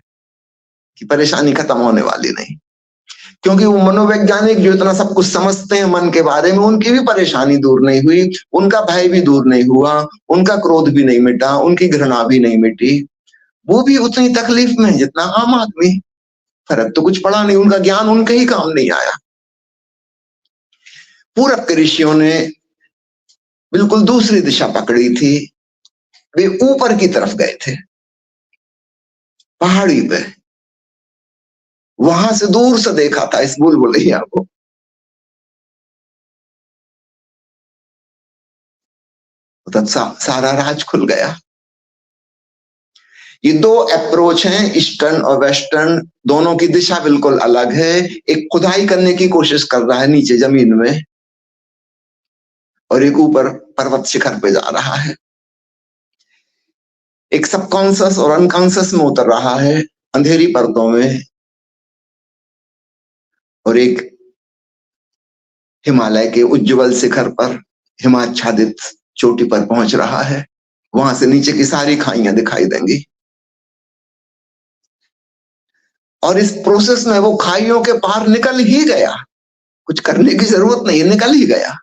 कि परेशानी खत्म होने वाली नहीं। क्योंकि वो मनोवैज्ञानिक जो इतना सब कुछ समझते हैं मन के बारे में, उनकी भी परेशानी दूर नहीं हुई, उनका भय भी दूर नहीं हुआ, उनका क्रोध भी नहीं मिटा, उनकी घृणा भी नहीं मिटी। वो भी उतनी तकलीफ में जितना आम आदमी। फर्क तो कुछ पड़ा नहीं, उनका ज्ञान उनके ही काम नहीं आया। पूरब के ऋषियों ने बिल्कुल दूसरी दिशा पकड़ी थी, वे ऊपर की तरफ गए थे, पहाड़ी पे। वहां से दूर से देखा था इस भूल भुलैया को। तब सारा राज खुल गया। ये 2 अप्रोच हैं, ईस्टर्न और वेस्टर्न, दोनों की दिशा बिल्कुल अलग है। एक खुदाई करने की कोशिश कर रहा है नीचे जमीन में, और एक ऊपर पर्वत शिखर पे जा रहा है। एक सबकॉन्शियस और अनकॉन्शियस में उतर रहा है, अंधेरी परतों में, और एक हिमालय के उज्जवल शिखर पर, हिमाच्छादित चोटी पर पहुंच रहा है। वहां से नीचे की सारी खाइयां दिखाई देंगी। और इस प्रोसेस में वो खाइयों के पार निकल ही गया, कुछ करने की जरूरत नहीं, निकल ही गया।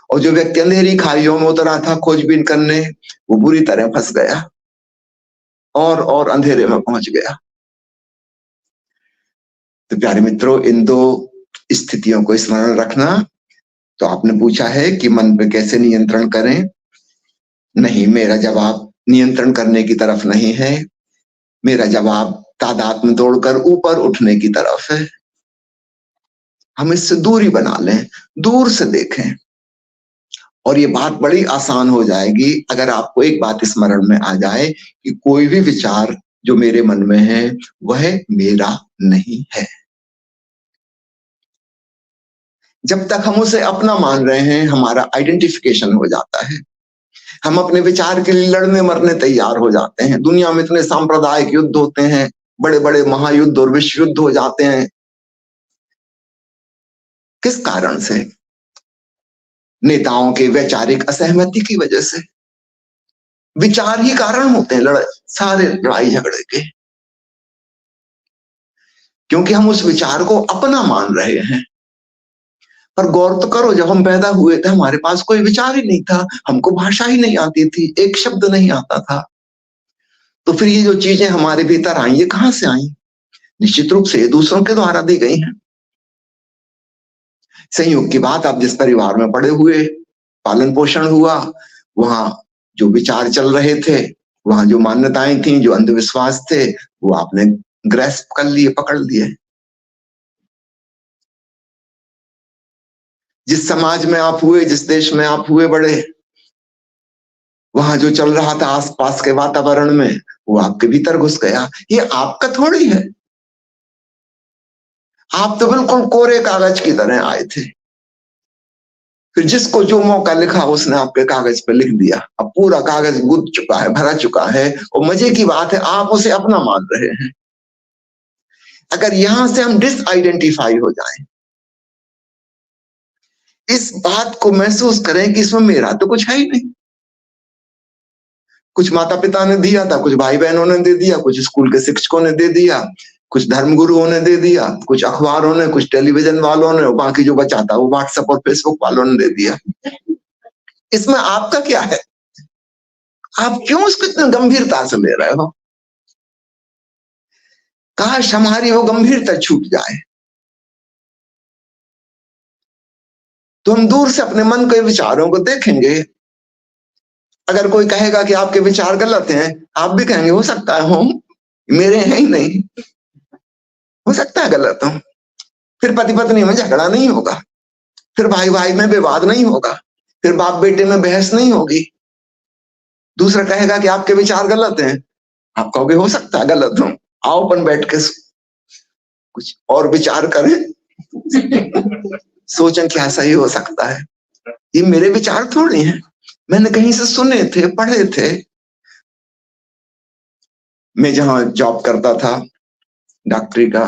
और जो व्यक्ति अंधेरी खाइयों में उतरा था खोजबीन करने, वो बुरी तरह फंस गया और अंधेरे में पहुंच गया। तो प्यारे मित्रों, इन 2 स्थितियों को स्मरण रखना। तो आपने पूछा है कि मन पे कैसे नियंत्रण करें। नहीं, मेरा जवाब नियंत्रण करने की तरफ नहीं है, मेरा जवाब तादाद में तोड़कर ऊपर उठने की तरफ है। हम इससे दूरी बना लें, दूर से देखें, और ये बात बड़ी आसान हो जाएगी अगर आपको एक बात स्मरण में आ जाए कि कोई भी विचार जो मेरे मन में है वह मेरा नहीं है। जब तक हम उसे अपना मान रहे हैं हमारा आइडेंटिफिकेशन हो जाता है, हम अपने विचार के लिए लड़ने मरने तैयार हो जाते हैं। दुनिया में इतने सांप्रदायिक युद्ध होते हैं, बड़े बड़े महायुद्ध और विश्व युद्ध हो जाते हैं। किस कारण से? नेताओं के वैचारिक असहमति की वजह से। विचार ही कारण होते हैं सारे लड़ाई झगड़े के, क्योंकि हम उस विचार को अपना मान रहे हैं। पर गौर तो करो, जब हम पैदा हुए थे हमारे पास कोई विचार ही नहीं था, हमको भाषा ही नहीं आती थी, एक शब्द नहीं आता था। तो फिर ये जो चीजें हमारे भीतर आई, ये कहां से आई? निश्चित रूप से दूसरों के द्वारा दी गई हैं। संयोग की बात, आप जिस परिवार में पड़े हुए, पालन पोषण हुआ, वहां जो विचार चल रहे थे, वहां जो मान्यताएं थी, जो अंधविश्वास थे, वो आपने ग्रैस्प कर लिए, पकड़ लिए। जिस समाज में आप हुए, जिस देश में आप हुए बड़े, वहां जो चल रहा था आसपास के वातावरण में, वो आपके भीतर घुस गया। ये आपका थोड़ी है। आप तो बिल्कुल कोरे कागज की तरह आए थे, फिर जिसको जो मौका लिखा उसने आपके कागज पे लिख दिया। अब पूरा कागज गुद चुका है, भरा चुका है, और मजे की बात है आप उसे अपना मान रहे हैं। अगर यहां से हम डिसआइडेंटिफाई हो जाएं, इस बात को महसूस करें कि इसमें मेरा तो कुछ है ही नहीं। कुछ माता पिता ने दिया था, कुछ भाई बहनों ने दे दिया, कुछ स्कूल के शिक्षकों ने दे दिया, कुछ धर्म गुरुओं ने दे दिया, कुछ अखबारों ने, कुछ टेलीविजन वालों ने, और बाकी जो बचा था वो व्हाट्सएप और फेसबुक वालों ने दे दिया। इसमें आपका क्या है? आप क्यों उसको इतनी गंभीरता से ले रहे हो? काश हमारी वो गंभीरता छूट जाए, तो हम दूर से अपने मन के विचारों को देखेंगे। अगर कोई कहेगा कि आपके विचार गलत हैं, आप भी कहेंगे हो सकता है हो, मेरे हैं ही नहीं, हो सकता है गलत हो। फिर पति पत्नी में झगड़ा नहीं होगा, फिर भाई भाई में विवाद नहीं होगा, फिर बाप बेटे में बहस नहीं होगी। दूसरा कहेगा कि आपके विचार गलत हैं, आप कहोगे हो सकता है गलत हो, आओ अपन बैठ के कुछ और विचार करें, सोचें क्या सही हो सकता है। ये मेरे विचार थोड़ी हैं, मैंने कहीं से सुने थे, पढ़े थे। मैं जहां जॉब करता था डॉक्टरी का,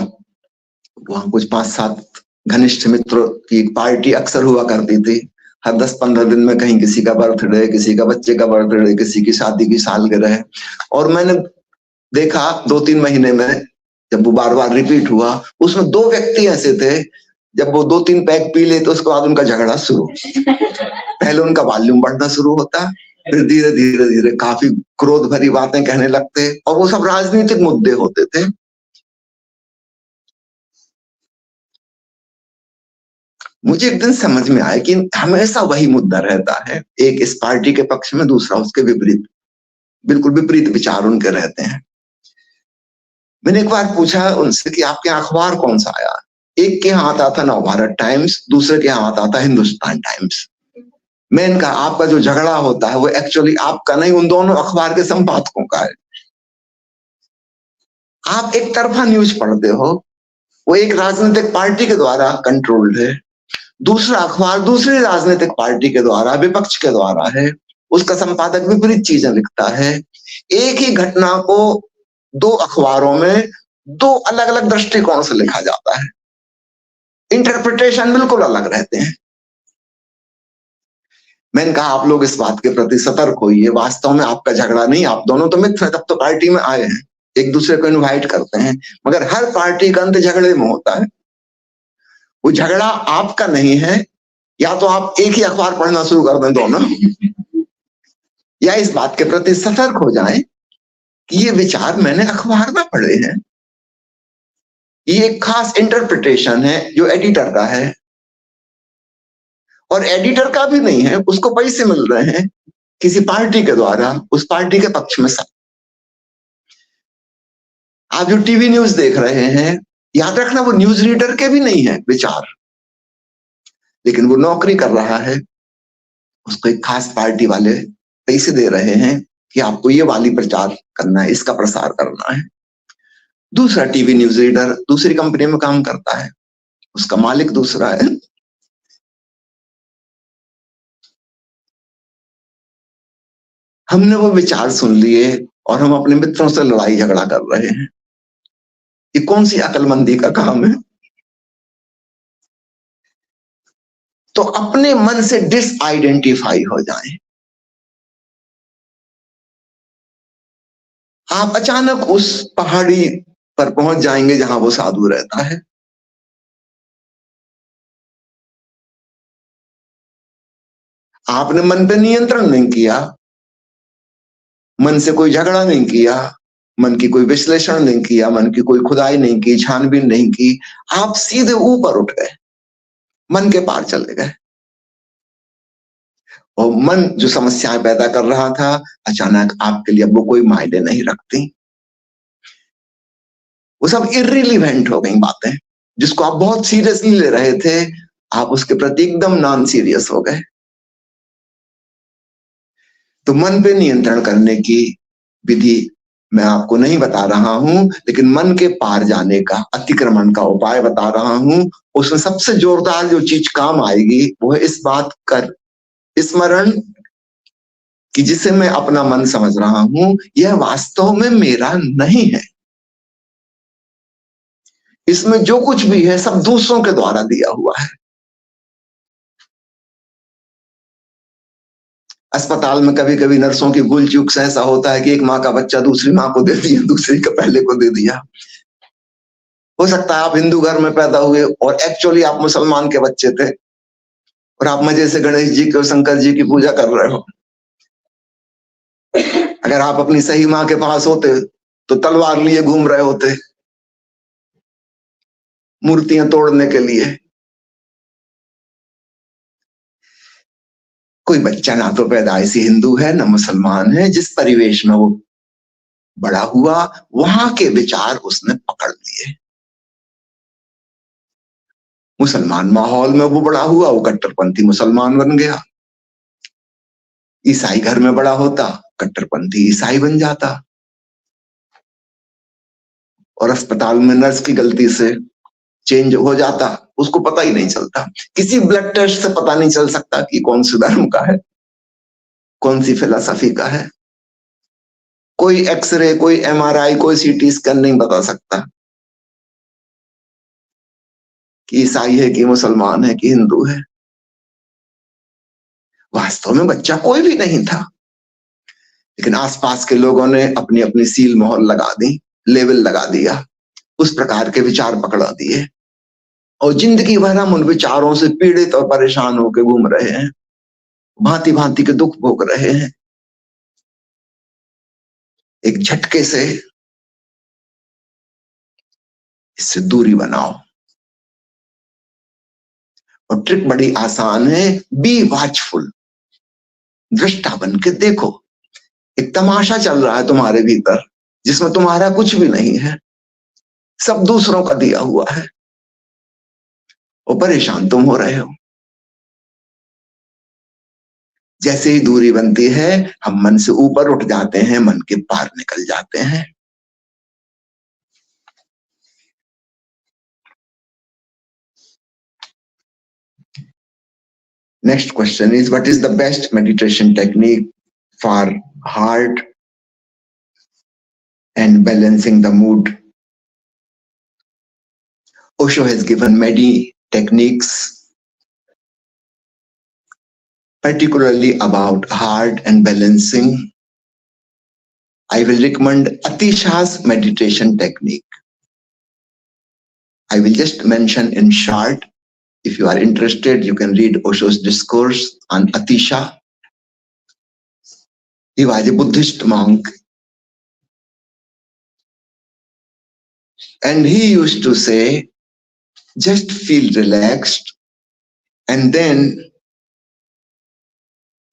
वहां कुछ 5-7 घनिष्ठ मित्रों की एक पार्टी अक्सर हुआ करती थी। हर 10-15 दिन में कहीं किसी का बर्थडे, किसी का बच्चे का बर्थडे, किसी की शादी की सालगिरह। और मैंने देखा 2-3 महीने में जब वो बार बार रिपीट हुआ, उसमें 2 व्यक्ति ऐसे थे, जब वो 2-3 पैक पी लेते उसके बाद उनका झगड़ा शुरू। पहले उनका वॉल्यूम बढ़ना शुरू होता, फिर धीरे धीरे धीरे काफी क्रोध भरी बातें कहने लगते, और वो सब राजनीतिक मुद्दे होते थे। मुझे एक दिन समझ में आया कि हमेशा वही मुद्दा रहता है, एक इस पार्टी के पक्ष में, दूसरा उसके विपरीत, बिल्कुल विपरीत विचार उनके रहते हैं। मैंने एक बार पूछा उनसे कि आपके यहाँ अखबार कौन सा आया? एक के यहाँ आता था नवभारत टाइम्स, दूसरे के यहाँ आता था हिंदुस्तान टाइम्स। मैंने कहा आपका जो झगड़ा होता है वो एक्चुअली आपका नहीं, उन दोनों अखबार के संपादकों का है। आप एक तरफा न्यूज पढ़ते हो, वो एक राजनीतिक पार्टी के द्वारा कंट्रोल्ड है, दूसरा अखबार दूसरी राजनीतिक पार्टी के द्वारा, विपक्ष के द्वारा है, उसका संपादक विपरीत चीजें लिखता है। एक ही घटना को 2 अखबारों में 2 अलग अलग दृष्टिकोण से लिखा जाता है, इंटरप्रिटेशन बिल्कुल अलग रहते हैं। मैंने कहा आप लोग इस बात के प्रति सतर्क होइए, वास्तव में आपका झगड़ा नहीं, आप दोनों तो मित्र हैं, तब तो पार्टी में आए हैं, एक दूसरे को इनवाइट करते हैं, मगर हर पार्टी का अंत झगड़े में होता है। वो झगड़ा आपका नहीं है, या तो आप एक ही अखबार पढ़ना शुरू कर दें दोनों, या इस बात के प्रति सतर्क हो जाएं कि ये विचार मैंने अखबार में पढ़े हैं, ये एक खास इंटरप्रिटेशन है जो एडिटर का है, और एडिटर का भी नहीं है, उसको पैसे मिल रहे हैं किसी पार्टी के द्वारा, उस पार्टी के पक्ष में सब। आप जो टीवी न्यूज देख रहे हैं, याद रखना वो न्यूज रीडर के भी नहीं है विचार, लेकिन वो नौकरी कर रहा है, उसको एक खास पार्टी वाले पैसे दे रहे हैं कि आपको ये वाली प्रचार करना है, इसका प्रसार करना है। दूसरा टीवी न्यूज रीडर दूसरी कंपनी में काम करता है, उसका मालिक दूसरा है। हमने वो विचार सुन लिए और हम अपने मित्रों से लड़ाई झगड़ा कर रहे हैं। ये कौन सी अकलमंदी का काम है? तो अपने मन से डिसआइडेंटिफाई हो जाएं। आप अचानक उस पहाड़ी पर पहुंच जाएंगे जहां वो साधु रहता है। आपने मन पे नियंत्रण नहीं किया, मन से कोई झगड़ा नहीं किया, मन की कोई विश्लेषण नहीं किया, मन की कोई खुदाई नहीं की, छानबीन नहीं की, आप सीधे ऊपर उठ गए, मन के पार चले गए। और मन जो समस्याएं पैदा कर रहा था, अचानक आपके लिए अब वो कोई मायने नहीं रखती। वो सब इर्रिलीवेंट हो गई बातें। जिसको आप बहुत सीरियसली ले रहे थे, आप उसके प्रति एकदम नॉन सीरियस हो गए। तो मन पे नियंत्रण करने की विधि मैं आपको नहीं बता रहा हूं, लेकिन मन के पार जाने का, अतिक्रमण का उपाय बता रहा हूं। उसमें सबसे जोरदार जो चीज काम आएगी वो है इस बात कर स्मरण कि जिसे मैं अपना मन समझ रहा हूं, यह वास्तव में मेरा नहीं है। इसमें जो कुछ भी है सब दूसरों के द्वारा दिया हुआ है। अस्पताल में कभी कभी नर्सों की भूल चूक से ऐसा होता है कि एक माँ का बच्चा दूसरी माँ को दे दिया, दूसरी का पहले को दे दिया। हो सकता है आप हिंदू घर में पैदा हुए और एक्चुअली आप मुसलमान के बच्चे थे और आप मजे से गणेश जी के और शंकर जी की पूजा कर रहे हो। अगर आप अपनी सही माँ के पास होते तो तलवार लिए घूम रहे होते मूर्तियां तोड़ने के लिए। कोई बच्चा ना तो पैदाइशी हिंदू है ना मुसलमान है, जिस परिवेश में वो बड़ा हुआ वहां के विचार उसने पकड़ लिए। मुसलमान माहौल में वो बड़ा हुआ, वो कट्टरपंथी मुसलमान बन गया। ईसाई घर में बड़ा होता, कट्टरपंथी ईसाई बन जाता। और अस्पताल में नर्स की गलती से चेंज हो जाता, उसको पता ही नहीं चलता। किसी ब्लड टेस्ट से पता नहीं चल सकता कि कौन सी धर्म का है, कौन सी फिलॉसफी का है। कोई एक्सरे, कोई एमआरआई, कोई सीटी स्कैन नहीं बता सकता कि ईसाई है कि मुसलमान है कि हिंदू है। वास्तव में बच्चा कोई भी नहीं था, लेकिन आसपास के लोगों ने अपनी अपनी सील मोहर लगा दी, लेबल लगा दिया, उस प्रकार के विचार पकड़ा दिए। और जिंदगी भर हम उन विचारों से पीड़ित और परेशान होकर घूम रहे हैं, भांति भांति के दुख भोग रहे हैं। एक झटके से इससे दूरी बनाओ। और ट्रिक बड़ी आसान है, बी वॉचफुल, दृष्टा बन के देखो। एक तमाशा चल रहा है तुम्हारे भीतर जिसमें तुम्हारा कुछ भी नहीं है, सब दूसरों का दिया हुआ है और परेशान तुम हो रहे हो। जैसे ही दूरी बनती है, हम मन से ऊपर उठ जाते हैं, मन के पार निकल जाते हैं। Next question is, what is the best meditation technique for heart and balancing the mood? Osho has given many techniques, particularly about heart and balancing. I will recommend Atisha's meditation technique. I will just mention in short. If you are interested, you can read Osho's discourse on Atisha. He was a Buddhist monk, and he used to say, just feel relaxed and then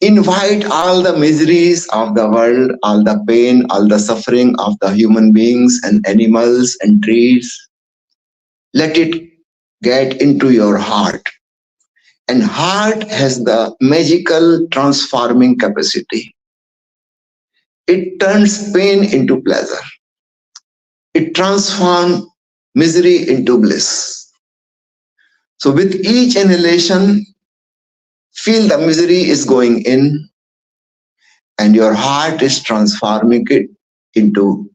invite all the miseries of the world, all the pain, all the suffering of the human beings and animals and trees. Let it get into your heart And heart has the magical transforming capacity. It turns pain into pleasure. It transforms misery into bliss. So with each inhalation, feel the misery is going in and your heart is transforming it into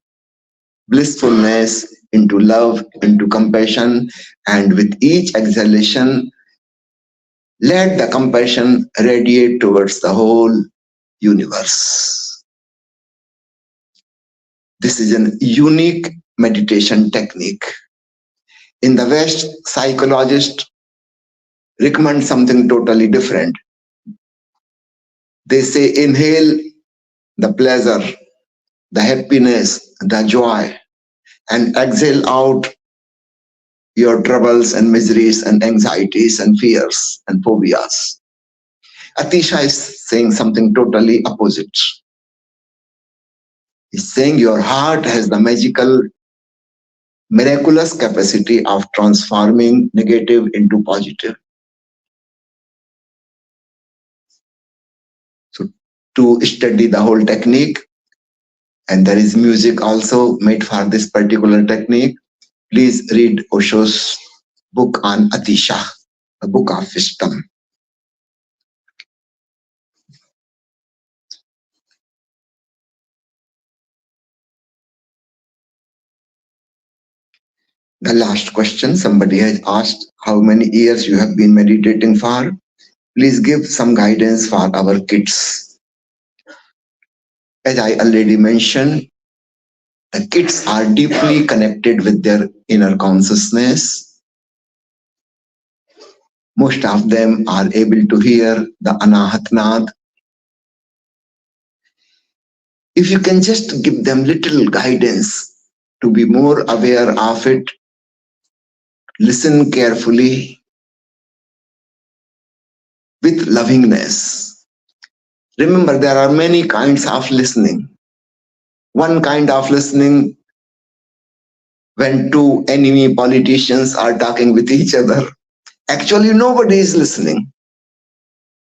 blissfulness, into love, into compassion. And with each exhalation, let the compassion radiate towards the whole universe. This is a unique meditation technique. In the West, psychologists recommend something totally different. They say inhale the pleasure, the happiness, the joy, and exhale out your troubles and miseries and anxieties and fears and phobias. Atisha is saying something totally opposite. He's saying your heart has the magical, miraculous capacity of transforming negative into positive. So to study the whole technique, and there is music also made for this particular technique, please read Osho's book on Atisha, a book of wisdom. The last question somebody has asked, how many years you have been meditating for? Please give some guidance for our kids. As I already mentioned, the kids are deeply connected with their inner consciousness. Most of them are able to hear the Anahatnad. If you can just give them little guidance to be more aware of it, listen carefully with lovingness. Remember, there are many kinds of listening. One kind of listening when two enemy politicians are talking with each other. Actually, nobody is listening.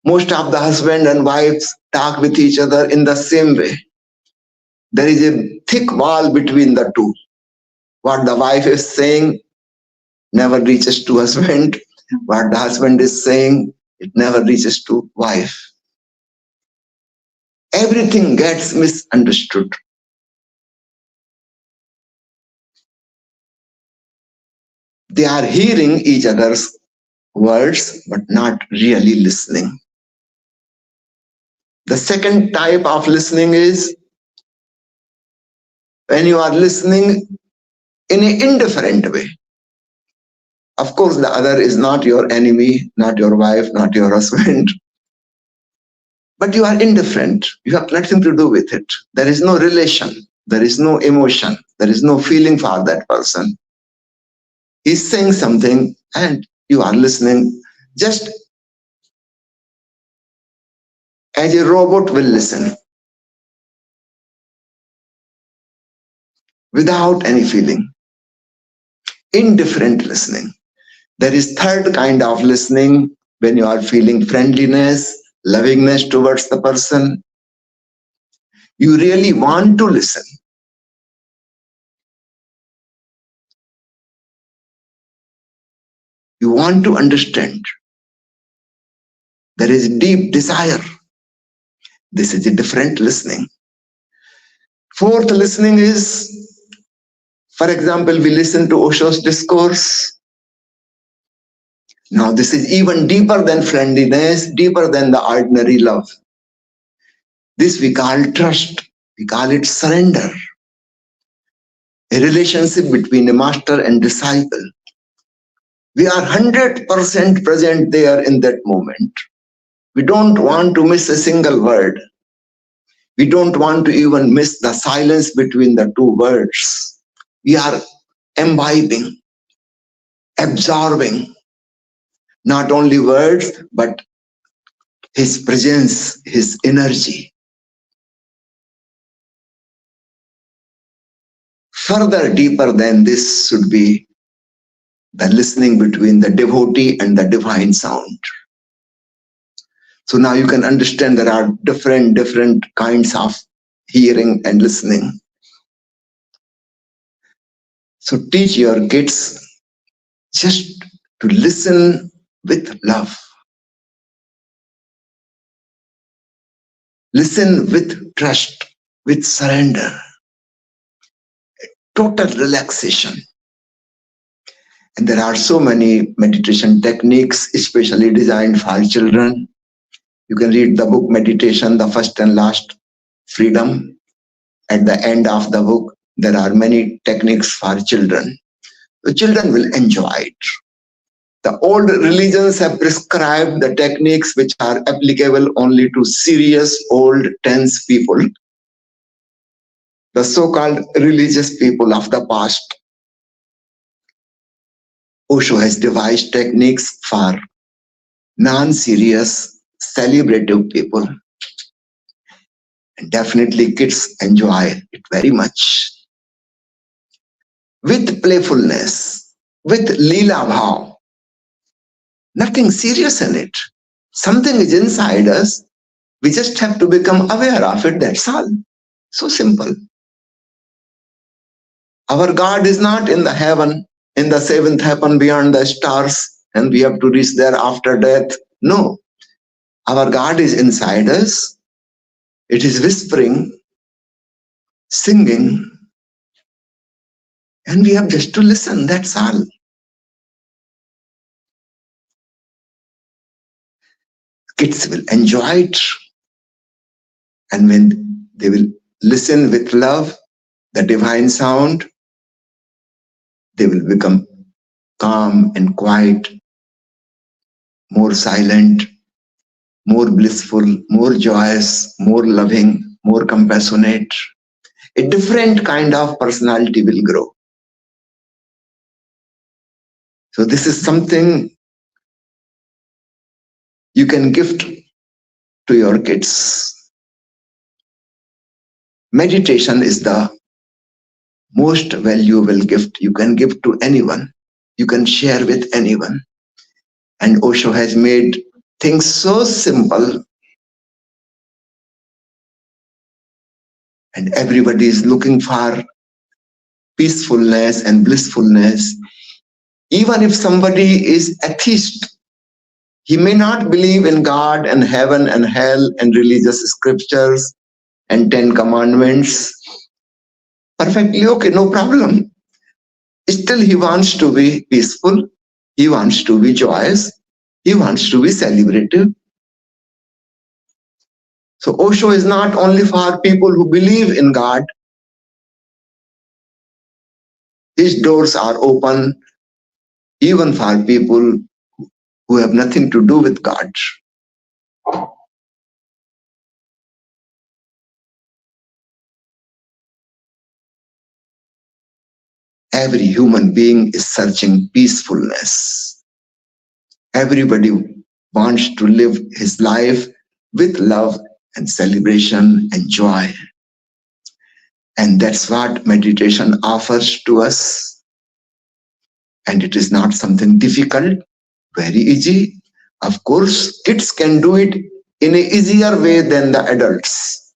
Most of the husband and wives talk with each other in the same way. There is a thick wall between the two. What the wife is saying never reaches to husband. What the husband is saying, it never reaches to wife. Everything gets misunderstood. They are hearing each other's words, but not really listening. The second type of listening is when you are listening in an indifferent way. Of course, the other is not your enemy, not your wife, not your husband. But you are indifferent. You have nothing to do with it. There is no relation. There is no emotion. There is no feeling for that person. He's saying something and you are listening just as a robot will listen, without any feeling. Indifferent listening. There is third kind of listening when you are feeling friendliness, lovingness towards the person. You really want to listen. You want to understand. There is deep desire. This is a different listening. Fourth listening is, for example, we listen to Osho's discourse. Now this is even deeper than friendliness, deeper than the ordinary love. This we call trust. We call it surrender. A relationship between a master and disciple. We are 100% present there in that moment. We don't want to miss a single word. We don't want to even miss the silence between the two words. We are imbibing, absorbing, not only words, but his presence, his energy. Further, deeper than this should be the listening between the devotee and the divine sound. So now you can understand there are different kinds of hearing and listening. So teach your kids just to listen with love. Listen with trust, with surrender, total relaxation. And there are so many meditation techniques, especially designed for children. You can read the book Meditation, the First and Last Freedom. At the end of the book, there are many techniques for children. The children will enjoy it. The old religions have prescribed the techniques which are applicable only to serious, old, tense people. The so-called religious people of the past. Osho has devised techniques for non-serious, celebrative people. And definitely kids enjoy it very much. With playfulness, with lila bhav. Nothing serious in it. Something is inside us. We just have to become aware of it, that's all. So simple. Our God is not in the heaven, in the seventh heaven beyond the stars, and we have to reach there after death. No. Our God is inside us. It is whispering, singing, and we have just to listen, that's all. Kids will enjoy it. And when they will listen with love, the divine sound, they will become calm and quiet, more silent, more blissful, more joyous, more loving, more compassionate. A different kind of personality will grow. So this is something you can gift to your kids. Meditation is the most valuable gift you can give to anyone. You can share with anyone. And Osho has made things so simple. And everybody is looking for peacefulness and blissfulness. Even if somebody is atheist, he may not believe in God and heaven and hell and religious scriptures and 10 commandments. Perfectly okay, no problem. Still he wants to be peaceful. He wants to be joyous. He wants to be celebrative. So Osho is not only for people who believe in God. His doors are open even for people who have nothing to do with God. Every human being is searching peacefulness. Everybody wants to live his life with love and celebration and joy. And that's what meditation offers to us. And it is not something difficult, very easy. Of course, kids can do it in an easier way than the adults.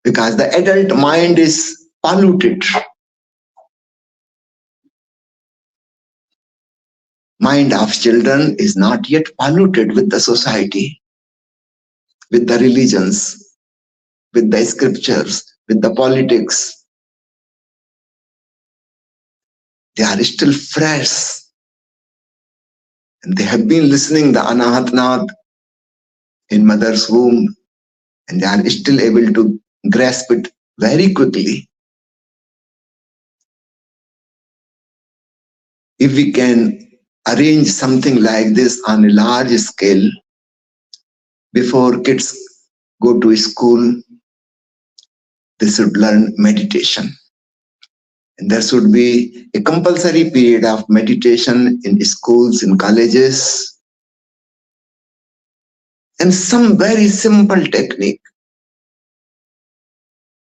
Because the adult mind is polluted. Mind of children is not yet polluted with the society, with the religions, with the scriptures, with the politics. They are still fresh. And they have been listening the Anahatnath in mother's womb. And they are still able to grasp it very quickly. If we can arrange something like this on a large scale, before kids go to school, they should learn meditation. And there should be a compulsory period of meditation in schools, in colleges, and some very simple technique.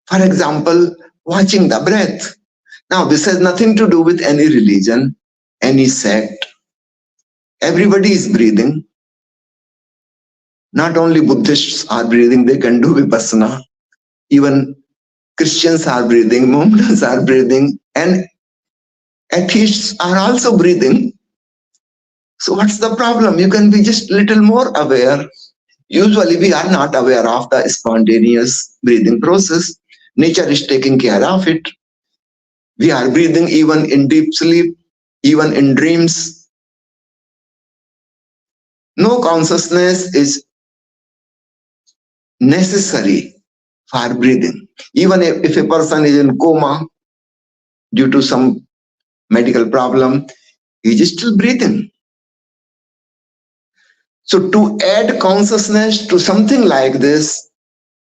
For example, watching the breath. Now, this has nothing to do with any religion, any sect. Everybody is breathing. Not only Buddhists are breathing, they can do Vipassana. Even Christians are breathing, Mohammedans are breathing, and atheists are also breathing. So what's the problem? You can be just little more aware. Usually we are not aware of the spontaneous breathing process. Nature is taking care of it. We are breathing even in deep sleep, even in dreams. No consciousness is necessary for breathing. Even if a person is in coma due to some medical problem, he is still breathing. So to add consciousness to something like this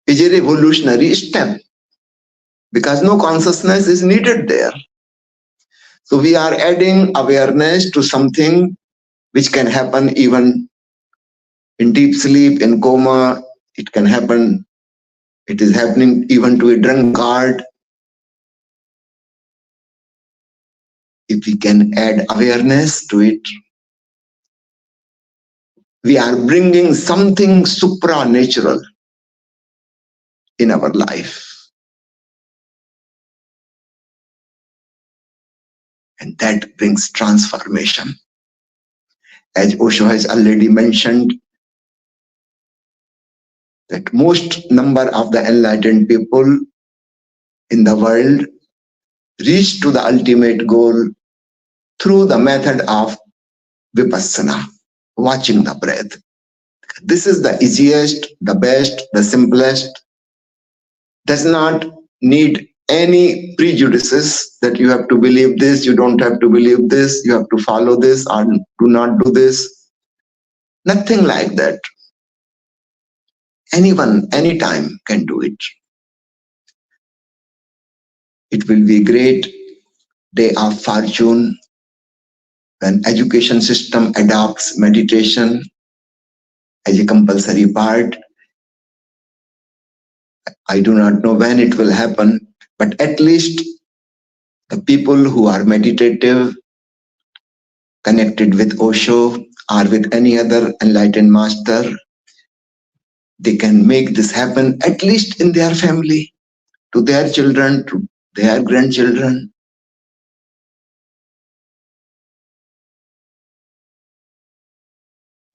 is a revolutionary step because no consciousness is needed there. So we are adding awareness to something which can happen even in deep sleep, in coma. It can happen. It is happening even to a drunkard. If we can add awareness to it, we are bringing something supernatural in our life. And that brings transformation. As Osho has already mentioned, that most number of the enlightened people in the world reach to the ultimate goal through the method of Vipassana, watching the breath. This is the easiest, the best, the simplest. Does not need any prejudices that you have to believe this, you don't have to believe this, you have to follow this or do not do this. Nothing like that. Anyone, anytime can do it. It will be a great day of fortune when education system adopts meditation as a compulsory part. I do not know when it will happen, but at least the people who are meditative, connected with Osho or with any other enlightened master, they can make this happen at least in their family, to their children, to their grandchildren.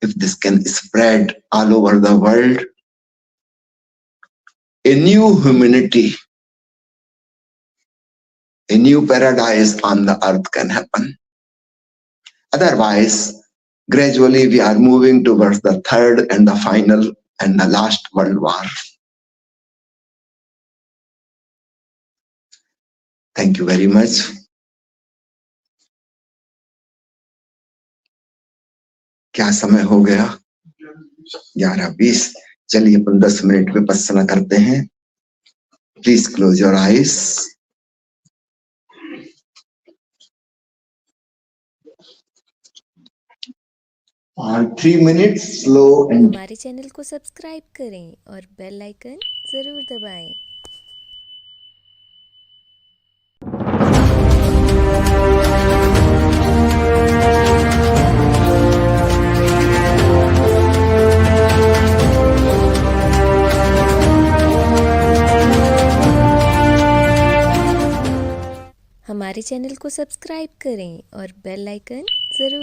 If this can spread all over the world, a new humanity, a new paradise on the earth can happen. Otherwise, gradually we are moving towards the third and the final and the last world war. Thank you very much. क्या समय हो गया? 11:20. चलिए अपन 10 minute Vipassana करते हैं. Please close your eyes. और 3 minutes slow and हमारे channel को सब्सक्राइब करें और बेल आइकन ज़रूर दबाएं. हमारे चैनल को सब्सक्राइब करें और बेल आइकन